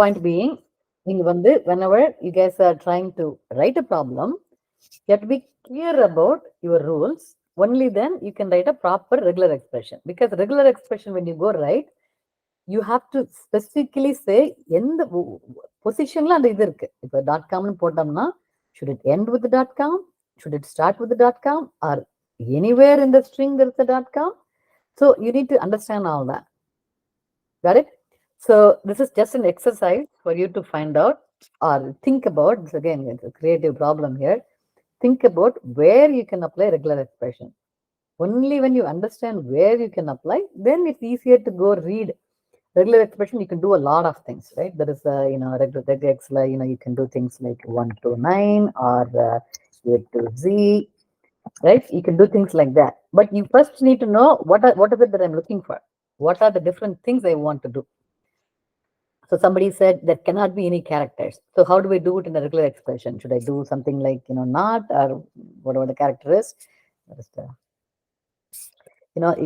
point being, whenever you guys are trying to write a problem, you have to be clear about your rules. Only then you can write a proper regular expression. Because regular expression, when you go write, you have to specifically say எந்த பொசிஷன்ல அந்த இது இருக்கு. இப்போ .comனு போட்டோம்னா should it end with the .com, should it start with the .com, or anywhere in the string there is a .com. So you need to understand all that. Got it? So this is just an exercise for you to find out or think about. This again, it's a creative problem here. Think about where you can apply regular expression. Only when you understand where you can apply, then it's easier to go read regular expression. You can do a lot of things, right? There is a, RegEx, you can do things like 1 to 9 or A to Z, right? You can do things like that. But you first need to know what is it that I'm looking for? What are the different things I want to do? So somebody said there cannot be any characters. So how do we do it in a regular expression? Should I do something like, not, or whatever the character is?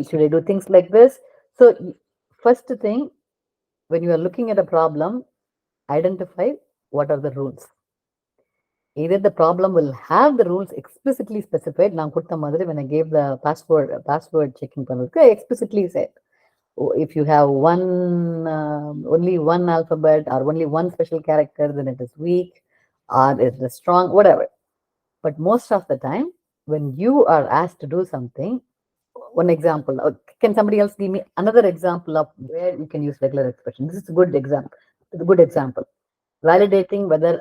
Should I do things like this? So first thing, when you are looking at a problem, identify what are the rules. Either the problem will have the rules explicitly specified. Now, when I gave the password checking, I explicitly said, if you have only one alphabet or only one special character, then it is weak or it is strong, whatever. But most of the time, when you are asked to do something, one example, can somebody else give me another example of where you can use regular expression? This is a good example. It's a good example. Validating whether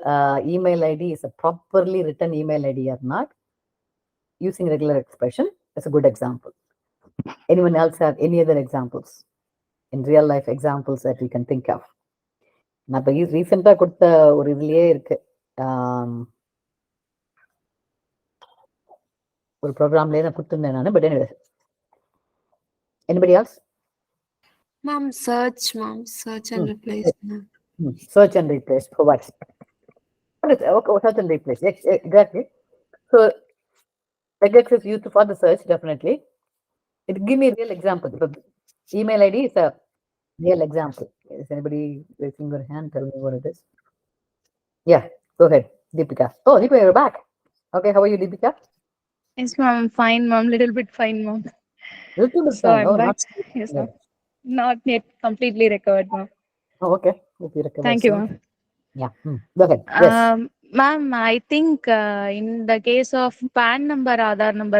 email ID is a properly written email ID or not, using regular expression is a good example. Anyone else have any other examples in real life examples that you can think of? நான் இப்போ ரீசெண்டாக கொடுத்த ஒரு இதுலயே இருக்கு, ஒரு ப்ரோக்ராம்லயே தான் கொடுத்துருந்தேன் நான். But anyway, anybody else? Ma'am, search and replace. Search and replace for what? Okay, search and replace. Exactly. So RegEx is used for the search, definitely. It give me a real example. Email ID is a real example. Is anybody raising your hand? Tell me what it is. Yeah, go ahead, Deepika. Oh, Deepika, you're back. Okay, how are you, Deepika? Yes, ma'am. Fine, ma'am. Little bit fine, ma'am. Little bit So fine. I'm Oh, back. Yes, ma'am. Not yet completely recovered, ma'am. Oh, okay. If you recover Thank you, soon. ma'am. Yeah. Go ahead. Yes. Ma'am, I think in the case of PAN number, Aadhaar number,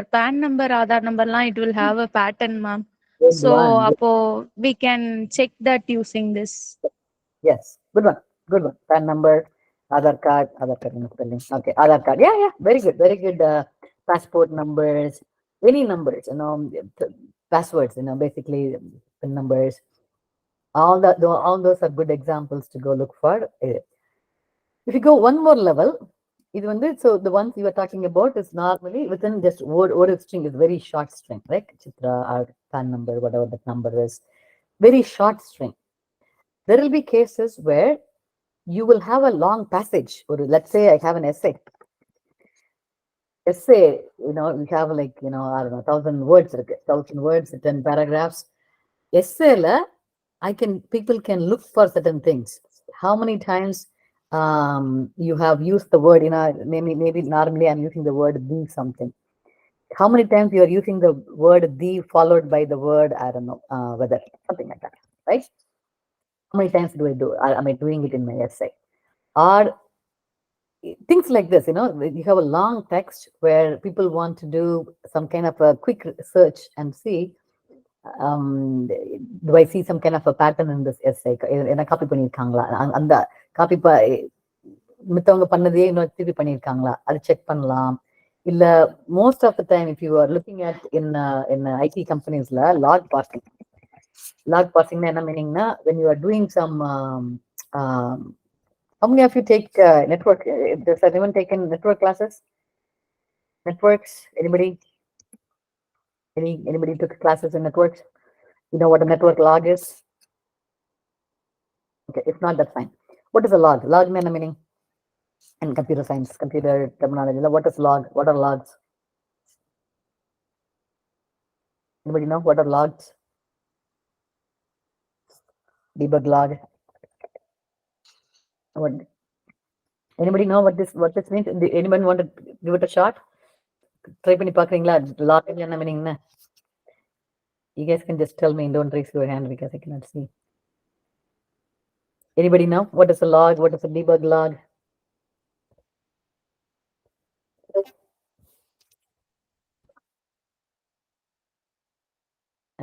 it will have a pattern, ma'am. Good So, one. we can check that using this. Yes. Good one. Good one. PAN number, Aadhaar card spelling. Okay, Aadhaar card. Yeah. Very good. Very good. Passport numbers, any numbers, passwords, basically PIN numbers. All those are good examples to go look for. If you go one more level, so the ones you are talking about is normally within just word string, is very short string, right? Chitra or PAN number, whatever that number is, very short string. There will be cases where you will have a long passage, or let's say I have an essay. We have like, I don't know, 1,000 words, 1,000 words, 10 paragraphs. Essay, people can look for certain things. How many times you have used the word, maybe normally I'm using the word the something. How many times you are using the word the followed by the word, I don't know, whether something like that, right? How many times am I doing it in my essay? Or things like this, you have a long text where people want to do some kind of a quick search and see, do I see some kind of a pattern in this essay? என்ன copy பண்ணிருக்காங்களா, அந்த copy மித்தவங்க பண்ணதே இன்னொரு திருப்பி பண்ணிருக்காங்களா, அது check பண்ணலாம். இல்ல most of the time if you are looking at in IT கம்பெனிஸ்ல log passing என்ன மீனிங்னா, when you are doing some how many of you take network? Does anyone taken network classes? Networks? Anybody took classes in networks? You know what a network log is? Okay, if not, that's fine. What is a log? Log meaning in computer science, computer terminology. What is log? What are logs? Anybody know what are logs? Debug log. What? Anybody know what this means? Anybody want to give it a shot? Try பண்ணி பாக்குறீங்களா? Log என்ன meaningna? You guys can just tell me. Don't raise your hand because I cannot see. Anybody know what is a log? What is a debug log?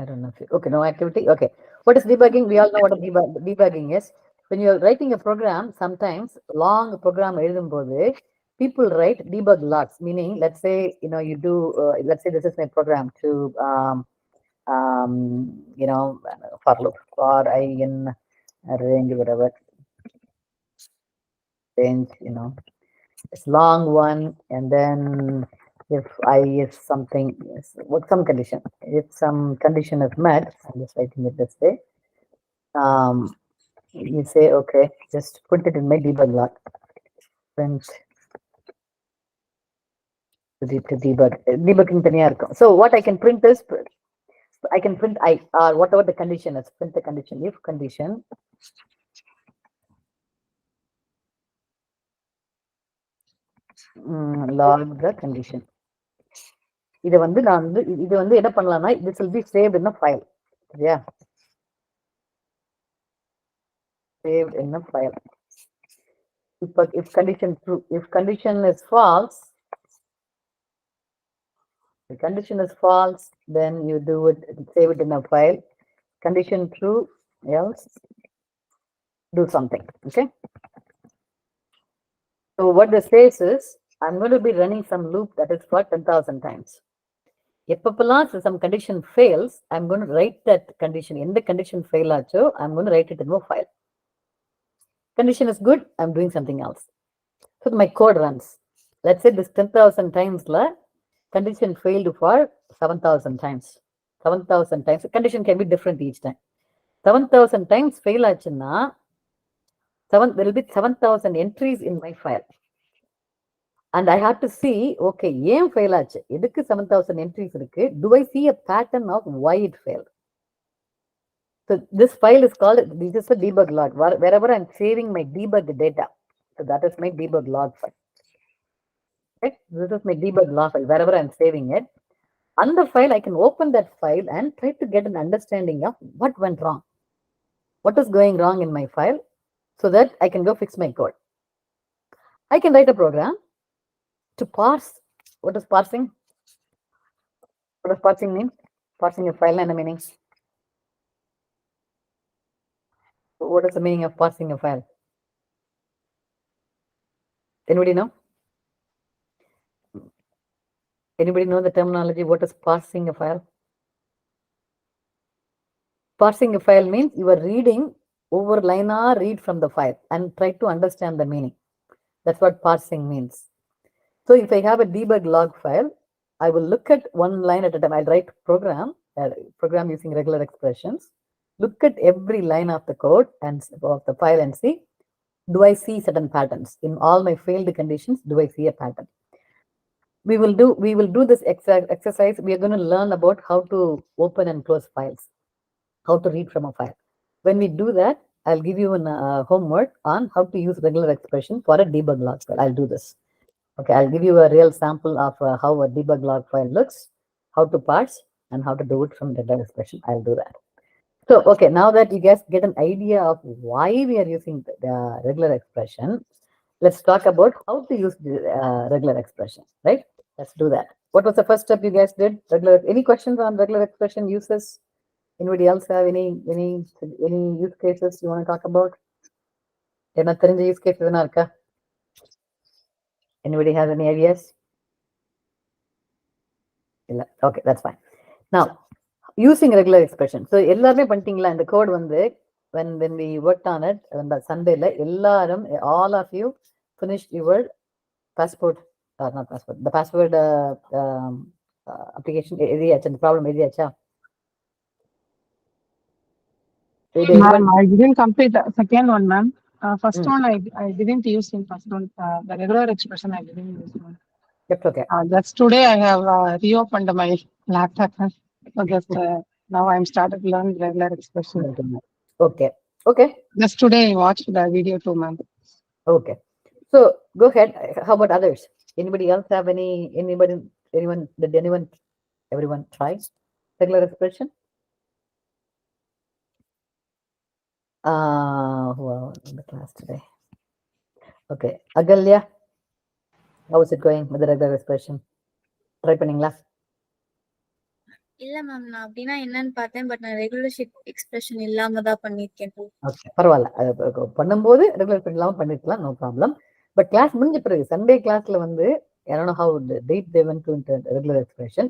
I don't know if okay, no activity. Okay. What is debugging? We all know what a debugging is. When you're writing a program, sometimes long program எழுதும்போது people write debug logs, meaning let's say you do let's say this is my program to for loop for I in range whatever range it's long one, and then if I is something what some condition, if some condition is met, I'm just writing it this way. You say okay, just put it in my debug log. Print to debug. Debugging தனியா இருக்கும். So what I can print is I can print I or whatever the condition is. Print the condition. If condition log the condition. இது வந்து நான் வந்து இது வந்து என்ன பண்ணலாம்னா this will be saved in a file. Yeah. Saved in a file. If condition true, if condition is false, the condition is false, then you do it, save it in a file. Condition true, else do something. Okay. So what this says is I'm going to be running some loop that is for 10,000 times. If some condition fails, I'm going to write that condition. In the condition fail acho, I'm going to write it in a file. Condition is good, I'm doing something else. So my code runs. Let's say this 10,000 times la condition failed for 7,000 times. 7,000 times. The condition can be different each time. 7,000 times fail achuna, there will be 7,000 entries in my file. And I have to see, okay, ஏன் fail ஆச்சு? எதுக்கு 7,000 entries இருக்கு? Do I see a pattern of why it failed? So this file is called, this is a debug log. Wherever I'm saving my debug data. So that is my debug log file. Okay? This is my debug log file. Wherever I'm saving it. On the file, I can open that file and try to get an understanding of what went wrong. What is going wrong in my file so that I can go fix my code. I can write a program to parse. What is parsing? What does parsing mean? Parsing a file and a meaning. What is the meaning of parsing a file? Anybody know? Anybody know the terminology? What is parsing a file? Parsing a file means you are reading over line or read from the file and try to understand the meaning. That's what parsing means. So if I have a debug log file, I will look at one line at a time. I'll write program using regular expressions. Look at every line of the code and of the file and see, do I see certain patterns in all my failed conditions? Do I see a pattern? We will do this exercise. We are going to learn about how to open and close files, how to read from a file. When we do that, I'll give you a homework on how to use regular expression for a debug log file. I'll do this. Okay, I'll give you a real sample of how a debug log file looks, how to parse, and how to do it from regular expression. I'll do that. So, okay, now that you guys get an idea of why we are using the regular expression, let's talk about how to use the regular expression, right? Let's do that. What was the first step you guys did? Any questions on regular expression uses? Anybody else have any use cases you want to talk about? Use cases? Anybody has any ideas? Okay, that's fine. Now, using regular expression. So, எல்லாருமே பண்ணிட்டீங்களா இந்த code வந்து when we worked on it on the Sunday எல்லாரும் all of you finished your passport not passport the password application எழுதியாச்சா the problem எழுதியாச்சா? Ma'am, I didn't complete the second one, ma'am. First one, I didn't use in first one. The regular expression I didn't use. That's okay. That's today I have reopened my laptop. So just now I'm started to learn regular expression. Okay. Okay. Just today I watched the video too, ma'am. Okay. So go ahead. How about others? Anybody else have anyone, did everyone try regular expression? Who are in the class today? Okay. Agalya, how is it going with the regular expression? Try பண்ணீங்களா? இல்ல ma'am நான் அப்படின்னா என்னன்னு பார்த்தேன் but நான் regular expression இல்லாம தான் பண்ணிருக்கேன் ஓகே, பரவாயில்ல. அது பண்ணும்போது ரெகுலர் எக்ஸ்பிரஷன் இல்லாம பண்ணிருக்கலாம், நோ ப்ராப்ளம். பட் கிளாஸ் முடிஞ்ச பிறகு சண்டே கிளாஸ்ல வந்து I don't know how deep they went to into regular expression.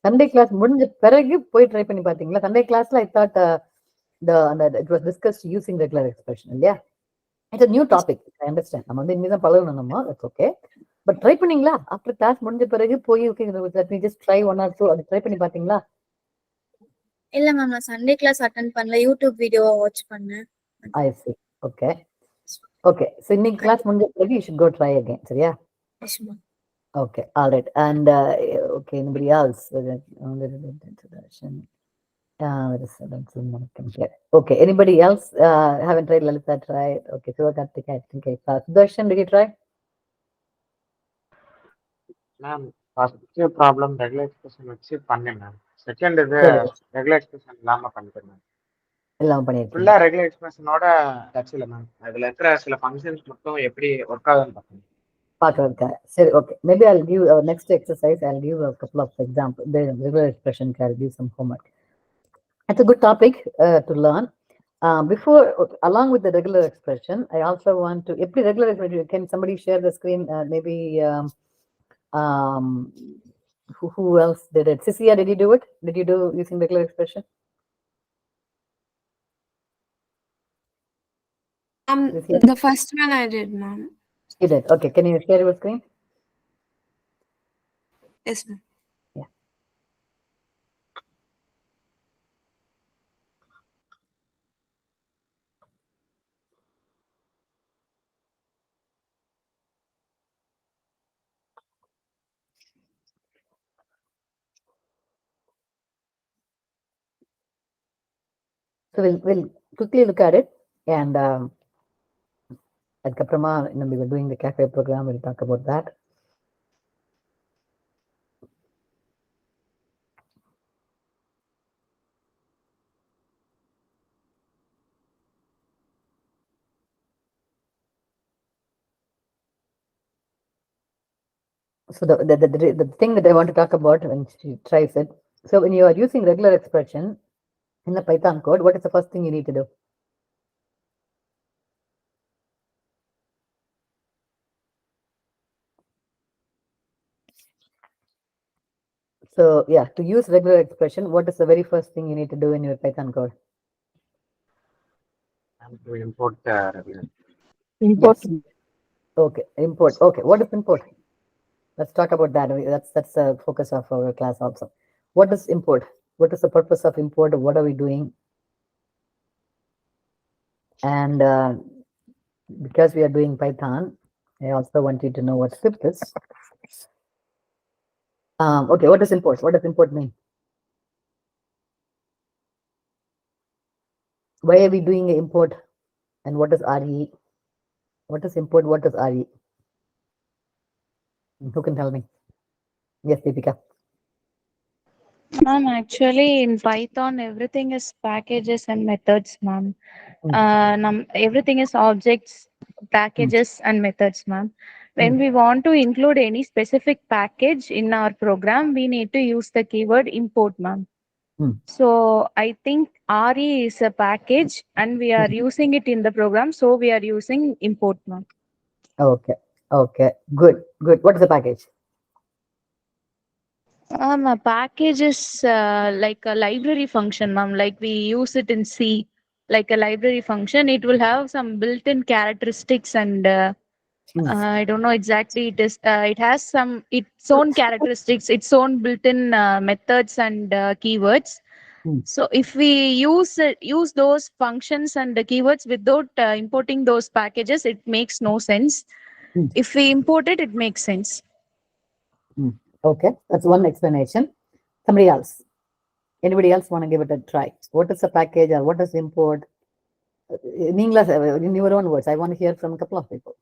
Sunday class முடிஞ்ச பிறகு போய் ட்ரை பண்ணி பாத்தீங்களா? சண்டே கிளாஸ்ல I thought it was discussed using regular expression இல்லையா? It's a new topic, I understand. நம்ம வந்து இனிதான் பழகணும் நம்ம, தட்ஸ் ஓகே. பட் ட்ரை பண்ணீங்களா? ஆஃப்டர் கிளாஸ் முடிஞ்ச பிறகு போய் okay let me just try 1 or 2 அது ட்ரை பண்ணி பாத்தீங்களா? இல்ல மேம் நான் சண்டே கிளாஸ் அட்டெண்ட் பண்ணல, யூடியூப் வீடியோவா வாட்ச் பண்ணேன். I see. Okay okay. So இன்னைக்கு கிளாஸ் முடிஞ்ச பிறகு you should go try again, சரியா? Yes ma'am. Okay, all right. And okay, anybody else? Introduction. Okay, anybody else haven't tried Lalita? Tried? Okay, so Karthika, I think I saw. Sudarshan, did you try? Ma'am first problem regular expression வச்சு பண்ணேன் ma'am. Second இது regular expression இல்லாம பண்ணிட்டேன் ma'am. எல்லாம் பண்ணிருக்கீங்க. ஃபுல்லா regular எக்ஸ்பிரஷனோட touch இல்ல ma'am. அதுல இருக்கிற சில ஃபங்க்ஷன்ஸ் மட்டும் எப்படி ஒர்க் ஆகுதுன்னு பார்க்கணும். பார்க்கறதுக்காக. சரி, okay. Maybe I'll give our next exercise. I'll give a couple of examples. The regular expression can give some homework. It's a good topic to learn. Before, along with the regular expression, I also want to. Every regular expression, can somebody share the screen? Maybe. Who else did it? Cecilia, did you do it? Did you do using regular expression? Cecilia? The first one I did, ma'am. You did. Okay. Can you share your screen? Yes, ma'am. Yeah. So we'll quickly look at it, and அதுக்கப்புறமா we were doing the cafe program. We'll talk about that. So the thing that I want to talk about when she tries it. So when you are using regular expression in the Python code, what is the first thing you need to do? So yeah, to use regular expression, what is the very first thing you need to do in your Python code? And to import regular. Import. Yes. Okay, import. Okay, what is import? Let's talk about that. That's the focus of our class also. What is import? What is the purpose of import? What are we doing? And because we are doing Python, I also want you to know what script is. Okay, what is import? What does import mean? Why are we doing import? And what is RE? What is import? What is RE? Who can tell me? Yes, Deepika. Ma'am, actually in Python, everything is packages and methods, ma'am. Everything is objects, packages and methods, ma'am. When we want to include any specific package in our program, we need to use the keyword import, ma'am. So I think RE is a package and we are using it in the program. So we are using import, ma'am. Okay. Okay. Good. Good. What is the package? A package is like a library function, ma'am. Like we use it in C, like a library function. It will have some built-in characteristics and I don't know exactly. It has some its own characteristics, its own built-in methods and keywords. So if we use those functions and the keywords without importing those packages, it makes no sense. If we import it, it makes sense. Okay, that's one explanation. Somebody else? Anybody else want to give it a try? What is the package or what is import? In English, in your own words, I want to hear from a couple of people.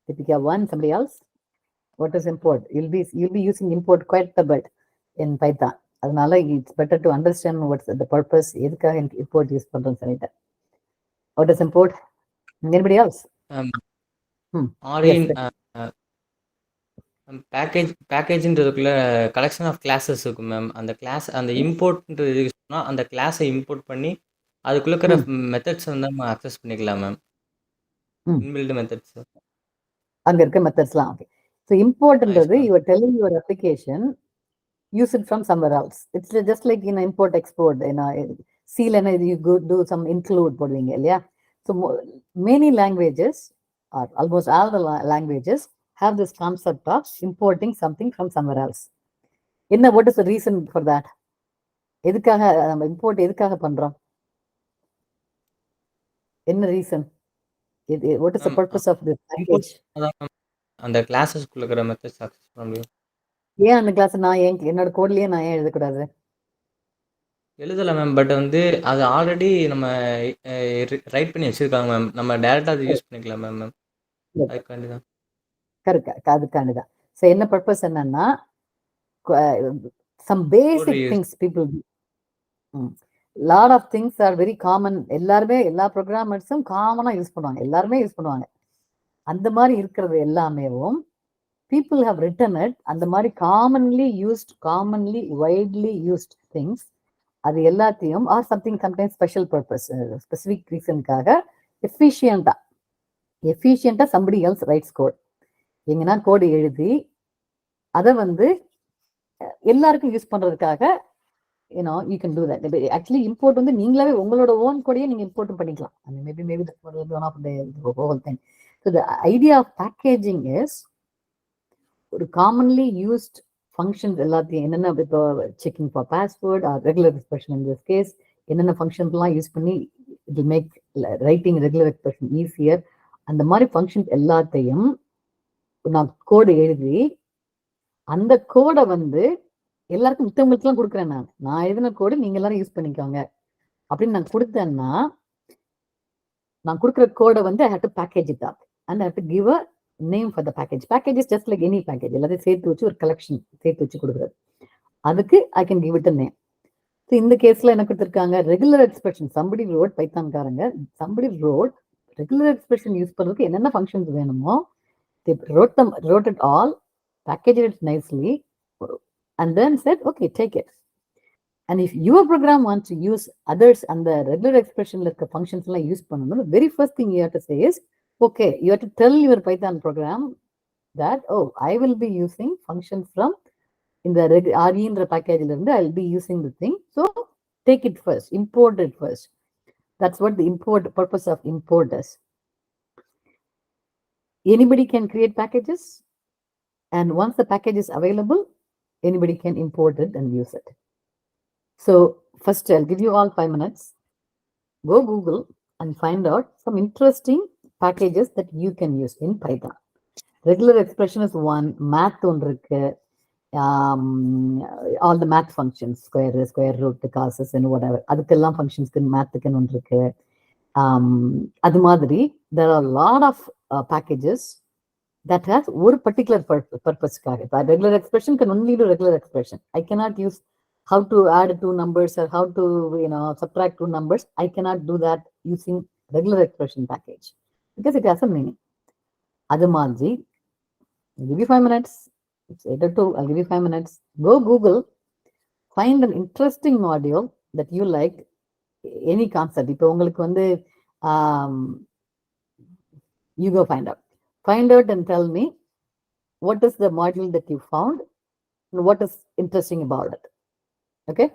Deepika 1, somebody else? What is import? You'll be using import quite a bit in Python. Adnala, it's better to understand what's the purpose. Edukkaga import use பண்றோம்னு சொல்லிட்டு. What is import? Anybody else? RE Yes. பேக்கேஜ்ன்றதுக்குள்ள collection of classes இருக்கும் ma'am. அந்த class அந்த இம்போர்ட்ன்றது எதுக்கு சொன்னா அந்த கிளாஸை இம்போர்ட் பண்ணி அதுக்குள்ள இருக்கிற மெத்தட்ஸ் வந்து நம்ம அக்சஸ் பண்ணிக்கலாம் மேம். இன்பில்ட் மெத்தட்ஸ் அங்க இருக்க மெத்தட்ஸ்லாம். ஓகே. ஸோ இம்போர்ட்ன்றது ma'am. You are telling your application use it from somewhere else. It's just like import export seal and you go do some include போடுவீங்க இல்லையா? So many languages or almost all the languages have this concept of importing something from somewhere else. What is the reason for that? எதுக்காக நம்ம import எதுக்காக பண்றோம்? என்ன reason? What is the purpose of this package? அந்த கிளாஸஸ்க்குள்ள இருக்கிற methods access பண்ண முடியும். ஏன் அந்த கிளாஸ் நான் என்னோட கோட்லயே நான் ஏன் எழுதக்கூடாது? எழுதல மேம். பட் வந்து அது ஆல்ரெடி நம்ம ரைட் பண்ணி வச்சிருக்காங்க மேம். நம்ம டைரக்டா அதை யூஸ் பண்ணிக்கலாம் மேம். அதுக்காண்டி தான். கரெக்ட், அதுக்காண்டிதான். ஸோ என்ன பர்பஸ் என்னன்னா some basic things people do. Lot of things are very common. எல்லாருமே எல்லா ப்ரோக்ராமர்ஸும் காமனா யூஸ் பண்ணுவாங்க. எல்லாருமே யூஸ் பண்ணுவாங்க. அந்த மாதிரி இருக்கிறது எல்லாமேவும் people have written it. அந்த மாதிரி commonly widely used things அது எல்லாத்தையும் or something sometimes special purpose specific ரீசனுக்காக எஃபிஷியண்டா somebody else writes code. எங்கன்னா கோடு எழுதி அதை வந்து எல்லாருக்கும் யூஸ் பண்றதுக்காக you can do that. Actually import வந்து நீங்களாவே உங்களோட ஓன் கோடையே நீங்க இம்போர்ட் பண்ணிக்கலாம். maybe that's one of the whole thing. So the idea of packaging is ஒரு commonly used functions எல்லாத்தையும் என்னென்ன இப்போ checking for password or regular expression in this case என்னென்ன ஃபங்க்ஷன்ஸ்லாம் யூஸ் பண்ணி it will make writing regular expression easier. அந்த மாதிரி functions எல்லாத்தையும் நான் கோடு எழுதி அந்த கோடை வந்து எல்லாருக்கும் மித்தவங்களுக்குலாம் கொடுக்குறேன். நான் எழுதின கோடு நீங்க எல்லாரும் யூஸ் பண்ணிக்கோங்க அப்படின்னு நான் கொடுத்தேன்னா நான் கொடுக்குற கோடை வந்து I have to package it up and I have to give a name for the package. Package is just like any package. எல்லாத்தையும் சேர்த்து வச்சு ஒரு கலெக்ஷன் சேர்த்து வச்சு கொடுக்குறது. அதுக்கு I can give it a name. So இந்த கேஸ்ல என்ன கொடுத்துருக்காங்க regular expression. somebody wrote பைத்தான்காரங்க somebody wrote regular expression use பண்ணுறதுக்கு என்னென்ன ஃபங்க்ஷன்ஸ் வேணுமோ they wrote it all, packaged it nicely and then said okay take it. And if your program wants to use others and the regular expression like functions like use பண்ணனும், the very first thing you have to say is okay, you have to tell your Python program that I will be using functions from in the RE in the package I'll be using the thing, so take it first, import it first. That's what the purpose of import is. Anybody can create packages, and once the package is available anybody can import it and use it. So first I'll give you all 5 minutes. Go Google and find out some interesting packages that you can use in Python. Regular expression is one, math one irukku, all the math functions, square root, causes and whatever. Adukella functions ku math ku one irukku. Adu madri there are a lot of packages that has one particular purpose. Regular expression can only do regular expression. I cannot use how to add two numbers or how to subtract two numbers. I cannot do that using regular expression package because it has a meaning. Adu madri, I'll give you 5 minutes. It's 8 or 2. I'll give you 5 minutes. Go Google, find an interesting module that you like, any concept. இப்போ உங்களுக்கு வந்து you go find out and tell me what is the module that you found and what is interesting about it. Okay,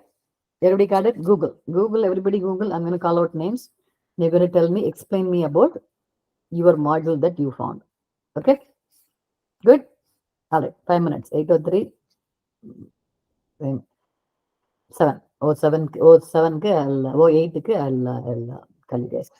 everybody got it? Google, everybody Google. I'm going to call out names. You're going to tell me, explain me about your module that you found. Okay, good. All right, 5 minutes. 8 or 3 7 7 ku I'll 8 ku I'll call you guys.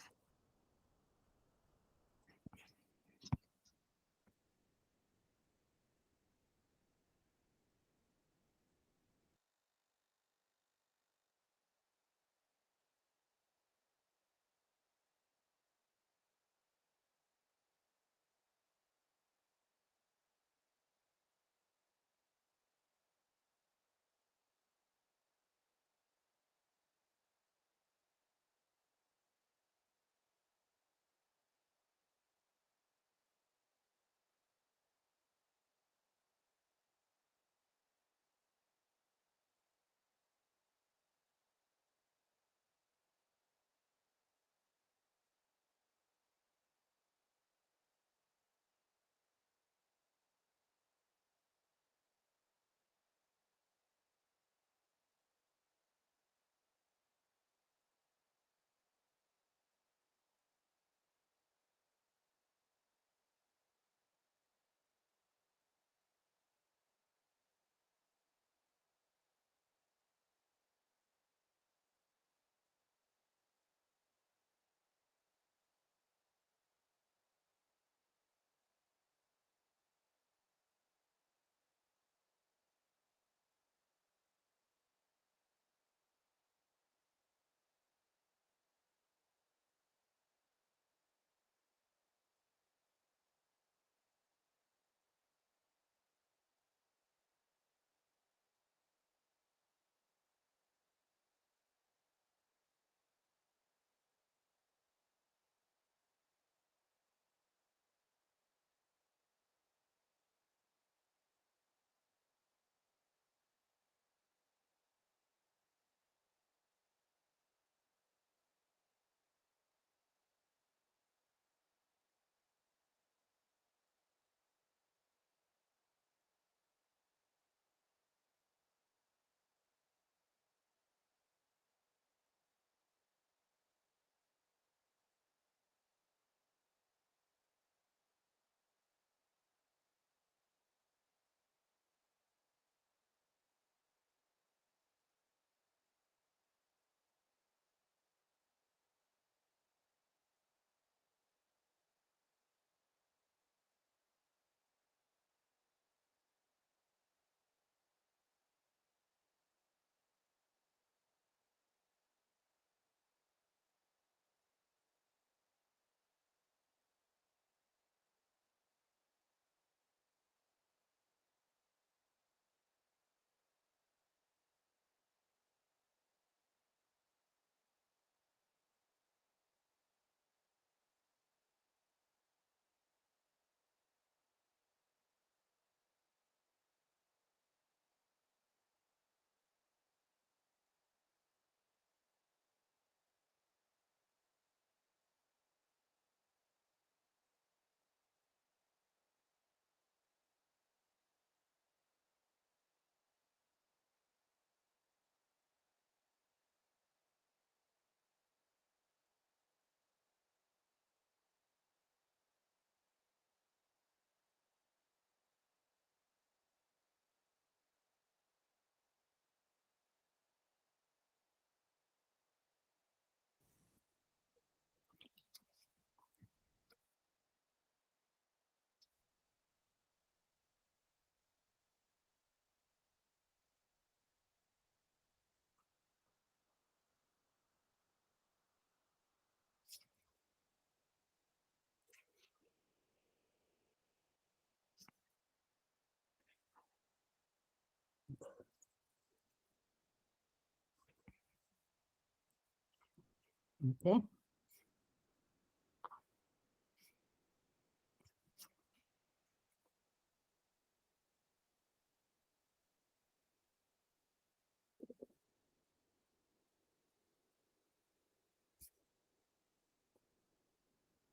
Okay.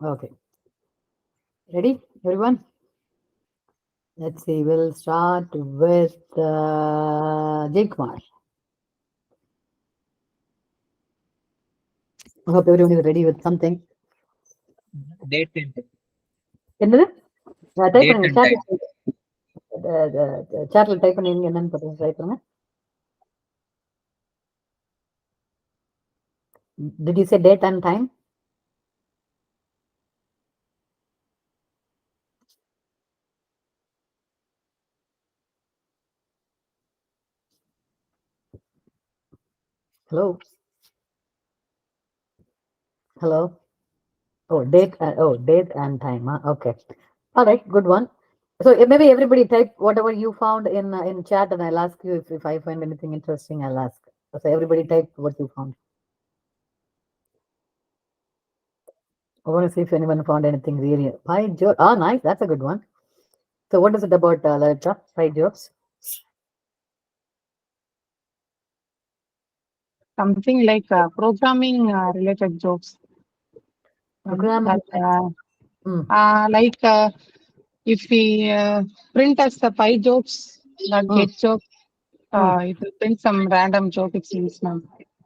Okay. Ready, everyone? Let's see. We'll start with Jay Kumar. I hope everyone is ready with something. Date and time. என்னது type Date பண்ணுங்க and time. சாட்ல type பண்ணி என்னன்னு பார்த்து type பண்ணுங்க. Did you say date and time? Hello. Hello. Oh, date. Date and time. Huh? Okay. All right. Good one. So maybe everybody type whatever you found in chat, and I'll ask you if I find anything interesting. I'll ask. So everybody type what you found. I want to see if anyone found anything really. Pie joke. Ah, nice. That's a good one. So what is it about, Lalita? Pie jokes. Something like programming related jokes. Programming. Like if we print as the pie jokes, that get joke, it will print some random joke. It seems, ma'am.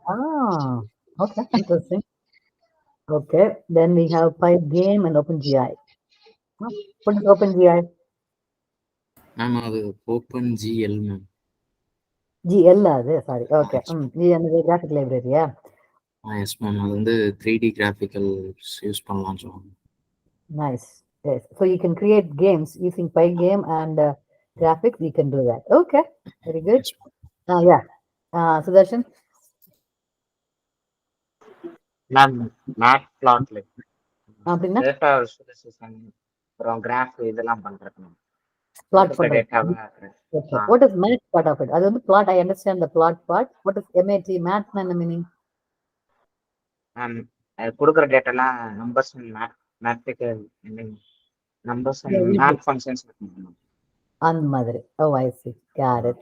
Ah, okay, interesting. Okay, then we have Pie Game and OpenGI. What is OpenGI? Ma'am, அது open GL ma'am. GL அது sorry. Okay. G and graphic library, yeah. Yes ma'am, அது வந்து 3D graphics use பண்ணலாம் சொல்லுவாங்க. Nice. Yes. So you can create games using Pie Game and graphics. You can do that. Okay. Very good. Yeah. Sudarshan. Ma'am mat பிளாட்ல அப்படின்னா data visualisation அப்புறம் graph இதெல்லாம் பண்றேன் ma'am. plot கொடுக்குற பண்றது. டேட்டாவை Okay. What is math part of it? அது வந்து plot. I understand the plot part. What is MAT? Math என்ன meaning? மேம் கொடுக்குற டேட்டாலாம் numbers metrical numbers and math functions ma'am. அந்த மாதிரி. Oh, I see. Got it.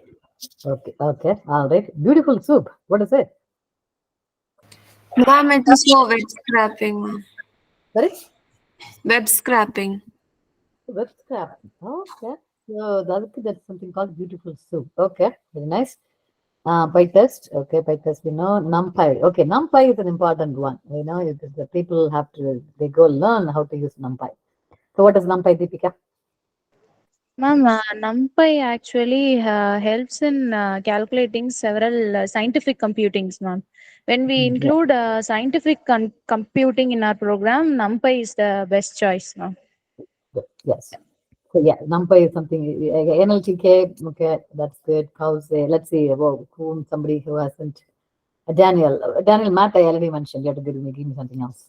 Okay. Okay. All right. Beautiful soup. What is it? Ma'am, it is for web scrapping, ma'am. Sorry? Web scrapping. Web scrap. Okay. So that's something called beautiful soup. Okay. Very nice. PyTest. Okay. PyTest. We know NumPy. Okay. NumPy is an important one. You know, the people have to, they go learn how to use NumPy. So what is NumPy, Deepika? Ma'am, NumPy actually helps in calculating several scientific computings, ma'am. When we include scientific computing in our program, NumPy is the best choice, ma'am. Yes. So yeah, NumPy is something, NLTK, okay, that's good. How's let's see, somebody who hasn't, Daniel, Matt, I already mentioned, you have to give me something else.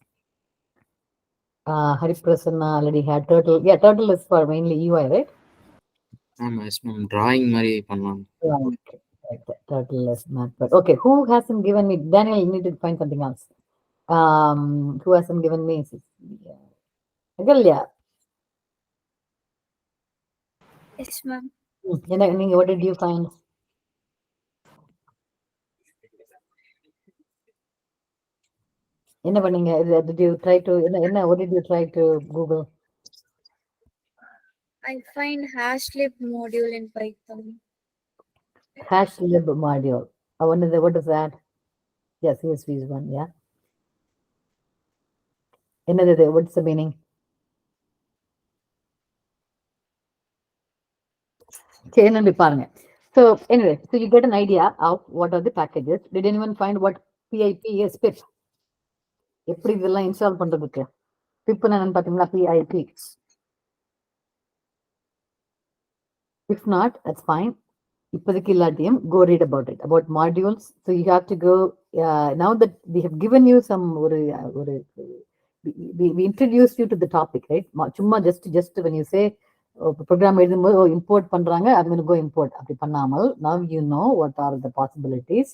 Hari Prasanna already had Turtle. Yeah, Turtle is for mainly UI, right? Yes ma'am, drawing மாதிரி பண்ணலாம். Okay. Turtle is Matt, but okay, who hasn't given me, Daniel, you need to find something else. Who hasn't given me, Agalya. Yes, ma'am. What did you find? என்ன பண்ணீங்க? Did you try to, what did you try to Google? I find hashlib module in Python. Hashlib module. What is that? Yes, CSV is one, yeah. What's the meaning? So anyway, so you get an idea of what are the packages. Did anyone find what PIP is? PIP. எப்படி இதெல்லாம் install பண்றதுக்கு பிப் என்னன்னு பாத்தீங்களா? PIP. If not, that's fine. இப்போதைக்கு இல்லாட்டியும் go read about it, about modules. So you have to go, now that we have given you some, we introduced you to the topic, right? சும்மா just when you say program எழுதும்போது import பண்றாங்க, I'm going to go import அப்படி பண்ணாமல், now you know what are the possibilities.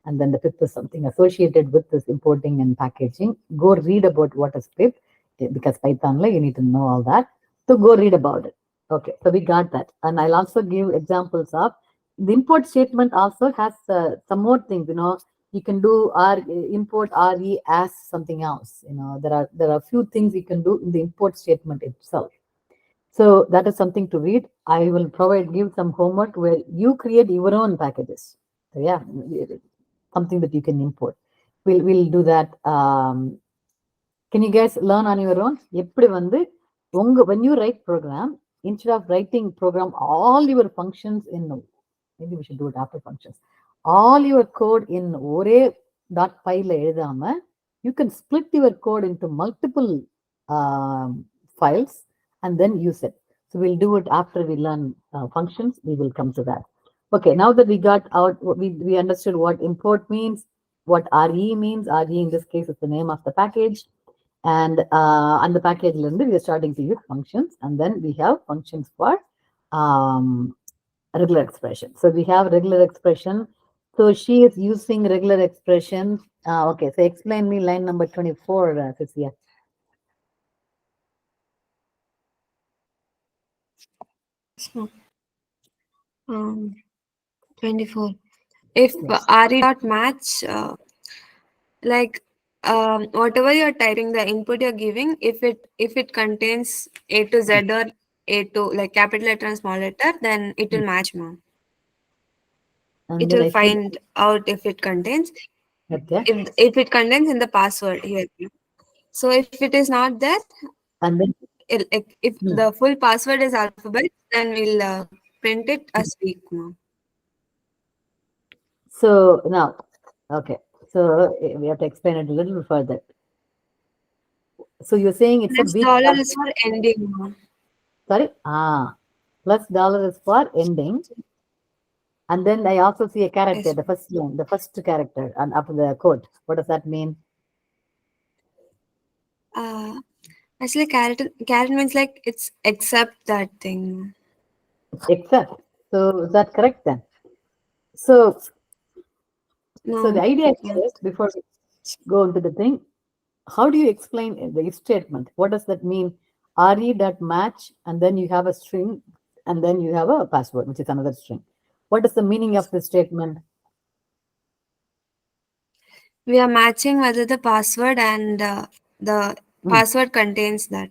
and then the fifth is something associated with this importing and packaging. Go read about what is script, because Python, you need to know all that. So go read about it. Okay, so we got that. And I'll also give examples of the import statement also has some more things, you can do import RE as something else. There are a few things you can do in the import statement itself. So that is something to read. I will give some homework where you create your own packages. So yeah, something that you can import. We'll do that. Can you guys learn on your own? When you write program, instead of writing program all your functions in, maybe we should do it after functions, all your code in ஒரே .py எழுதாம, you can split your code into multiple files and then use it. So we'll do it after we learn functions. We will come to that. Okay, now that we got out, we understood what import means, what RE means. RE in this case is the name of the package. And on the package we are starting to use functions, and then we have functions for regular expression. So we have regular expression. So she is using regular expression. Okay, so explain me line number 24, Cecilia. So, 24. If Yes. RE dot match, whatever you're typing, the input you're giving, if it contains A to Z or A to like capital letter and small letter, then it will match, ma'am. And It then will I think, find out if it contains. okay. If it contains in the password here. So if it is not there, And then if the full password is alphabet, then we'll print it as weak, ma'am. So now, okay, so we have to explain it a little further. So you're saying it's a weak $$ is for ending, ma'am. Sorry, plus dollar is for ending. And then I also see a character, Yes. the first line, the first character, and after the code. What does that mean? Actually, caret means like it's except that thing. Except. So is that correct then? So No. the idea is, before we go into the thing, how do you explain the if statement? What does that mean? RE.match, and then you have a string, and then you have a password, which is another string. What is the meaning of this statement? We are matching whether the password and the password contains that.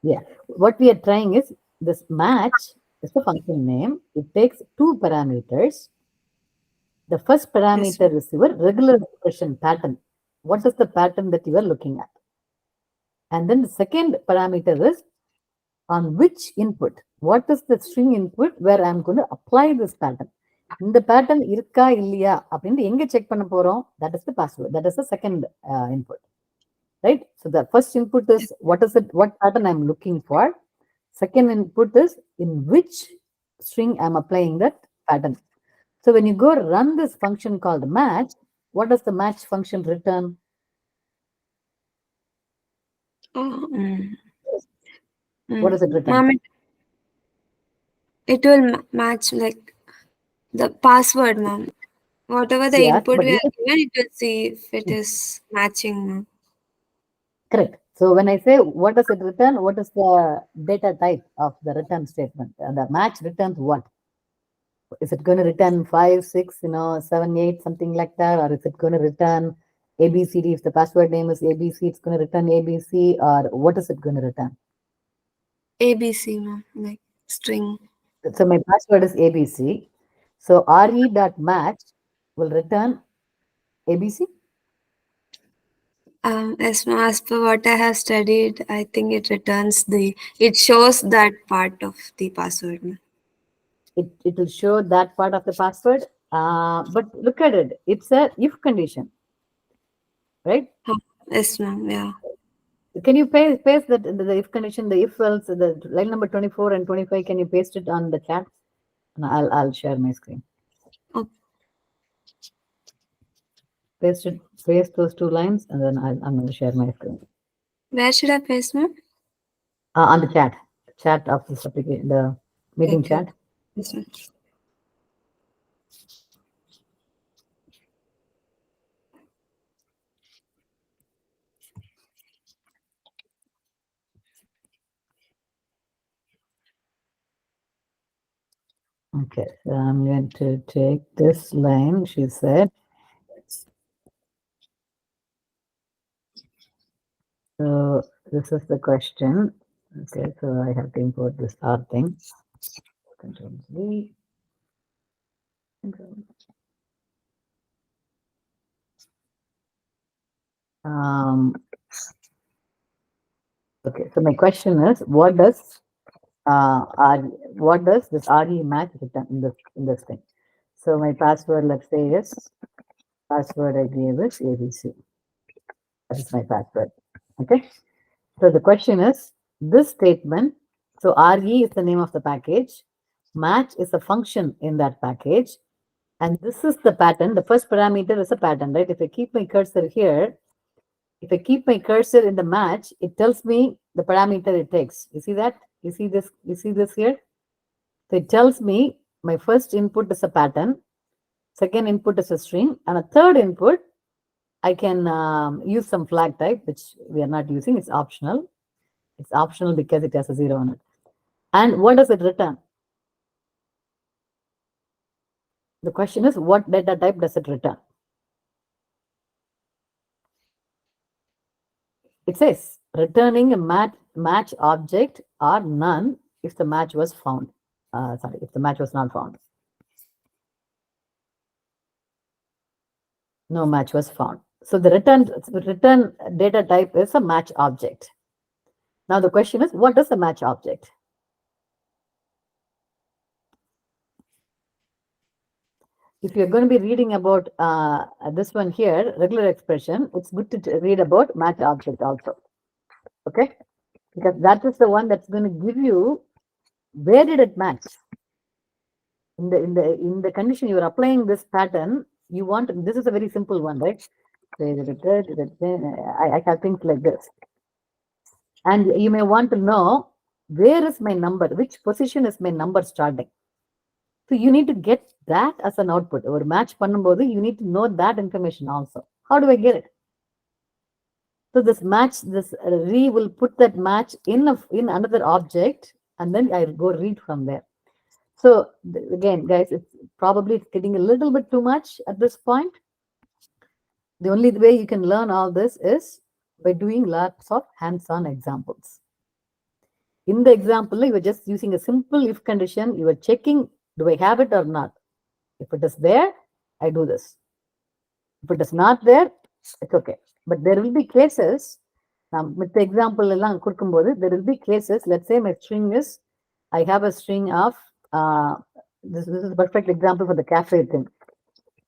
Yeah. What we are trying is, this match is the function name. It takes two parameters. The first parameter is your regular expression pattern. What is the pattern that you are looking at? And then the second parameter is on which input. What is the string input where I'm going to apply this pattern? In the pattern irka illiya அப்படினு எங்க check பண்ண போறோம்? That is the password. That is the second input. Right? So the first input is what pattern I'm looking for. Second input is in which string I'm applying that pattern. So when you go run this function called match, what does the match function return? What does it return? Ma'am, it will match like the password, ma'am. Whatever the Yes, input but we are given, it will see if it is matching, ma'am. Correct. So when I say what does it return, what is the data type of the return statement? And the match returns what? Is it going to return 5, 6, 7, 8, something like that? Or is it going to return ABCD? If the password name is ABC, it's going to return ABC, or what is it going to return? ABC, ma'am, like string. So my password is ABC. So re.match will return ABC? As per what I have studied, I think it shows that part of the password. It will show that part of the password. But look at it. It's a if condition, right? Yes, ma'am. Yeah. Can you paste that in the if condition, the if else, the line number 24 and 25? Can you paste it on the chat? And I'll share my screen. Okay. Paste those two lines, and then I'm going to share my screen. Where should I paste, ma'am? On the chat of this application, the meeting chat. Yes, ma'am. Okay, so I'm going to take this line, she said. So this is the question. Okay, so I have to import this R thing. Control Z. Okay, so my question is, what does this RE match return in this thing? So my password, let's say, is password I gave is ABC. That is my password. Okay. So the question is this statement. So RE is the name of the package. Match is a function in that package. And this is the pattern. The first parameter is a pattern, right? If I keep my cursor here, if I keep my cursor in the match, it tells me the parameter it takes. You see that? You see this? You see this here? So it tells me my first input is a pattern, second input is a string, and a third input, I can use some flag type, which we are not using. It's optional. It's optional because it has a 0 on it. And what does it return? The question is, what data type does it return? It says returning a match object or none if the match was found. If the match was not found. No match was found. So the return data type is a match object. Now the question is, what is a match object? If you're going to be reading about this one here, regular expression, it's good to read about match object also. Okay? Because that is the one that's going to give you where did it match. In the condition you are applying this pattern, you want, this is a very simple one, right? I have things like this. And you may want to know where is my number, which position is my number starting. So you need to get that as an output. Or match பண்ணும்போது, you need to know that information also. How do I get it? So this match, this re will put that match in another object, and then I go read from there. So again, guys, it's probably getting a little bit too much at this point. The only way you can learn all this is by doing lots of hands-on examples. In the example, you are just using a simple if condition. You are checking, do I have it or not? If it is there, I do this. If it is not there, it's okay. But there will be cases, with the example, there will be cases, let's say my string is, I have a string of, this is a perfect example for the cafe thing.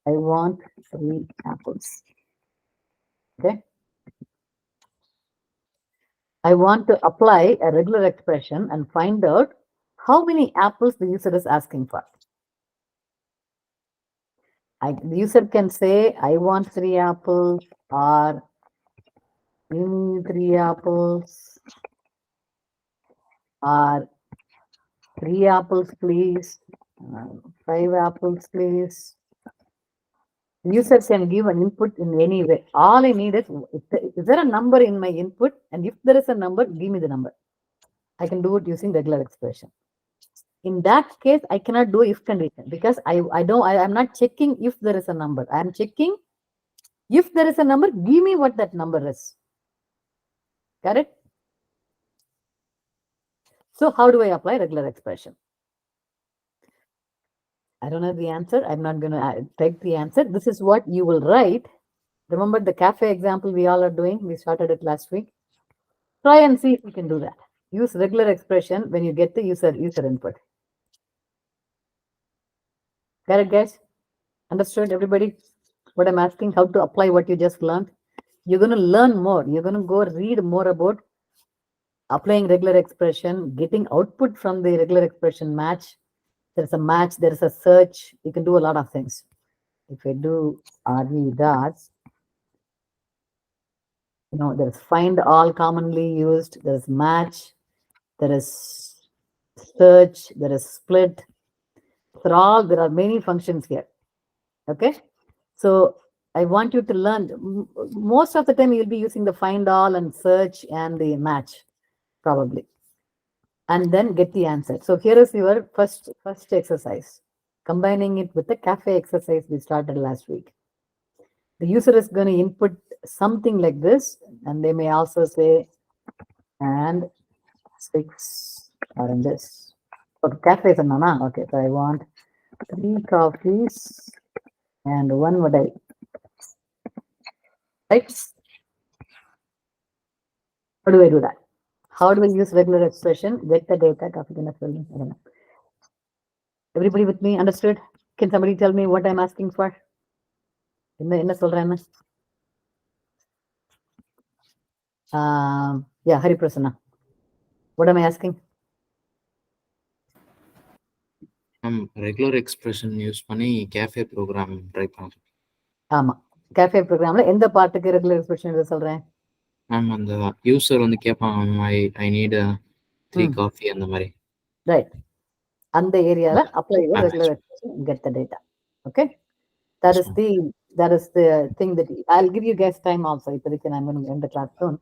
I want 3 apples. Okay. I want to apply a regular expression and find out how many apples the user is asking for. The user can say, I want 3 apples, or give me 3 apples, or 3 apples, please, 5 apples, please. The user can give an input in any way. All I need is there a number in my input? And if there is a number, give me the number. I can do it using regular expression. In that case, I cannot do if condition because I'm not checking if there is a number. I am checking if there is a number, give me what that number is. Got it? So how do I apply regular expression? I don't have the answer. I'm not going to take the answer. This is what you will write. Remember the cafe example we all are doing? We started it last week. Try and see if you can do that. Use regular expression when you get the user input. Got it, guys? Understood, everybody? What I'm asking, how to apply what you just learned. You're going to learn more. You're going to go read more about applying regular expression, getting output from the regular expression match. There's a match, there's a search. You can do a lot of things. If I do RE dots, there's find all commonly used, there's match, there is search, there is split. There are many functions here. Okay. So I want you to learn. Most of the time you'll be using the find all and search and the match, probably. and then get the answer. So here is your first exercise, combining it with the cafe exercise we started last week. The user is going to input something like this, and they may also say, and 6 oranges. For cafe, okay, so I want 3 coffees and 1 vadai. Right? How do I do that? How do I use regular expression? Get the data, coffee, I don't know. Everybody with me understood? Can somebody tell me what I'm asking for? என்ன சொல்றேன்னு? Yeah, Hari Prasanna. What am I asking? Regular expression use பண்ணி cafe program try பண்ணுறேன். ஆமா, cafe ப்ரோக்ராம்ல எந்த பார்ட்டுக்கு regular expression எழுத சொல்றேன்? Ma'am அந்த யூசர் வந்து கேட்பாங்க, ஐ நீட் 3 காஃபி அந்த மாதிரி. ரைட், அந்த ஏரியால apply your regular expression, get the data. Okay, that is the thing that I'll give you guys time also. இப்போதைக்கு I'm going to end the class soon.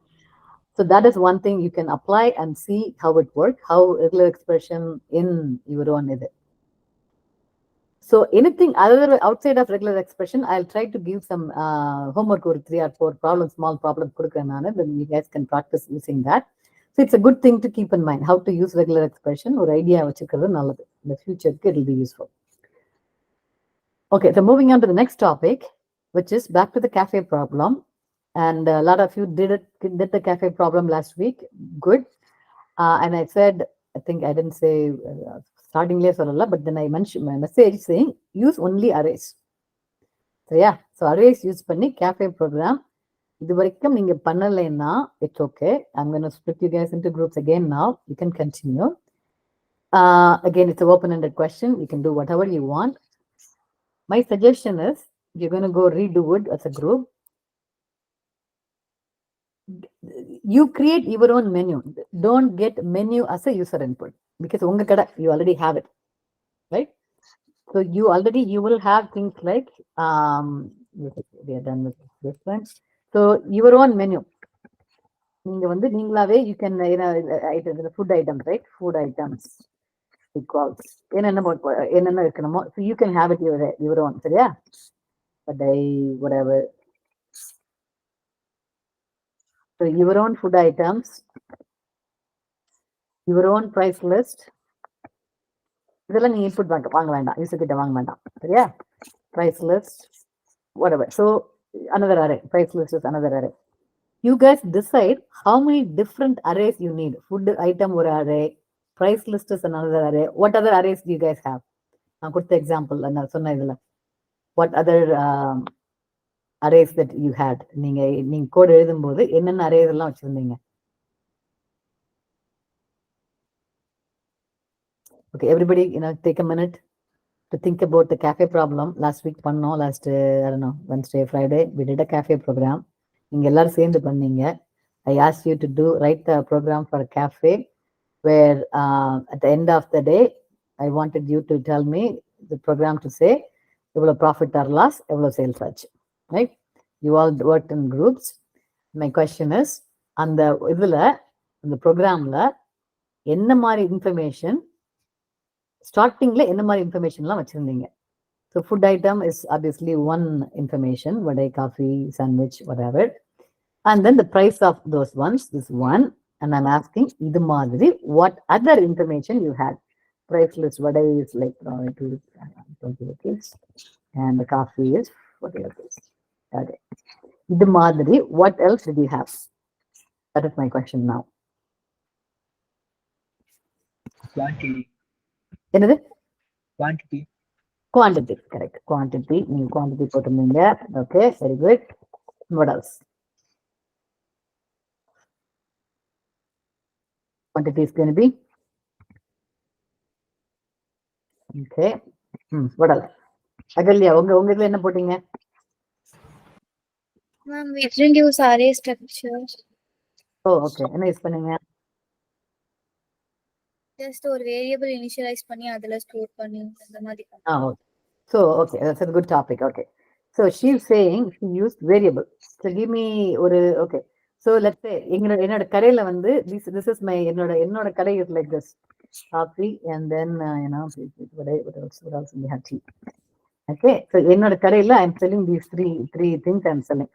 So that is one thing you can apply and see how it works, how regular expression in your own is it. So anything other outside of regular expression, I'll try to give some homework or 3 or 4 problems, small problems, then you guys can practice using that. So it's a good thing to keep in mind how to use regular expression or idea in the future it will be useful. Okay, so moving on to the next topic, which is back to the cafe problem. And a lot of you did the cafe problem last week. Good. And I said, I think I didn't say starting less or a lot, but then I mentioned my message saying use only arrays. So yeah, so arrays use panni cafe program. இது வரைக்கும் நீங்க பண்ணலைன்னா it's okay. I'm going to split you guys into groups again now. You can continue. Again, it's an open-ended question. You can do whatever you want. My suggestion is you're going to go redo it as a group. You create your own menu. Don't get menu as a user input because you already have it, right? So you will have things like we are done with this one. So your own menu. You can food items, right? Food items equals so you can have it your own. So yeah, but whatever. So your own food items, your own price list. இதெல்லாம் நீங்க input வாங்க வேண்டாம், user கிட்ட வாங்க வேண்டாம், சரியா? Price list, whatever. So another array, price list is another array. You guys decide how many different arrays you need. Food item or array, price list is another array. What other arrays do you guys have? நான் கொடுத்த example நான் சொன்ன இதுல what other arrays that you had? நீங்க code எழுதும்போது என்னென்ன arrays எல்லாம் வச்சிருந்தீங்க? Okay, everybody, take a minute to think about the cafe problem. Last week, last, I don't know, Wednesday, Friday, we did a cafe program. I asked you to write the program for a cafe where at the end of the day, I wanted you to tell me the program to say, eவ்வளோ profit or loss, eவ்வளோ sales ஆச்சு, right? You all worked in groups. My question is, அந்த programல என்ன மாதிரி information ஸ்டார்டிங்ல என்ன மாதிரி இன்ஃபர்மேஷன்லாம் வச்சிருந்தீங்க? So food item is obviously one information, vadai, coffee, sandwich, whatever. And then the price of those ones is one. And I'm asking, இது மாதிரி what other information you had? Price list, vada is like 20 rupees, and the coffee is 40 rupees. Okay. இது மாதிரி what else did you have? That is my question now. Quantity. என்னது? Quantity. Quantity, correct. Quantity, நீங்க quantity போட்டுருந்தீங்க. Okay, very good. What else? Quantity is going to be okay. What else? Ahalya, உங்க இதுல என்ன போட்டீங்க? Ma'am, we didn't use array structure. Oh, okay. என்ன use பண்ணீங்க? Just ஒரு variable initialise பண்ணி அதுல ஸ்டோர் பண்ணி அந்த மாதிரி. Okay. So, okay, that's a good topic. Okay. So she's saying she used variable. So give me okay. So let's say என்னோட கடையில வந்து this is my என்னோட கடை is like this, coffee and then what else we have tea. Okay, so என்னோட கடையில I'm selling these three things I'm selling.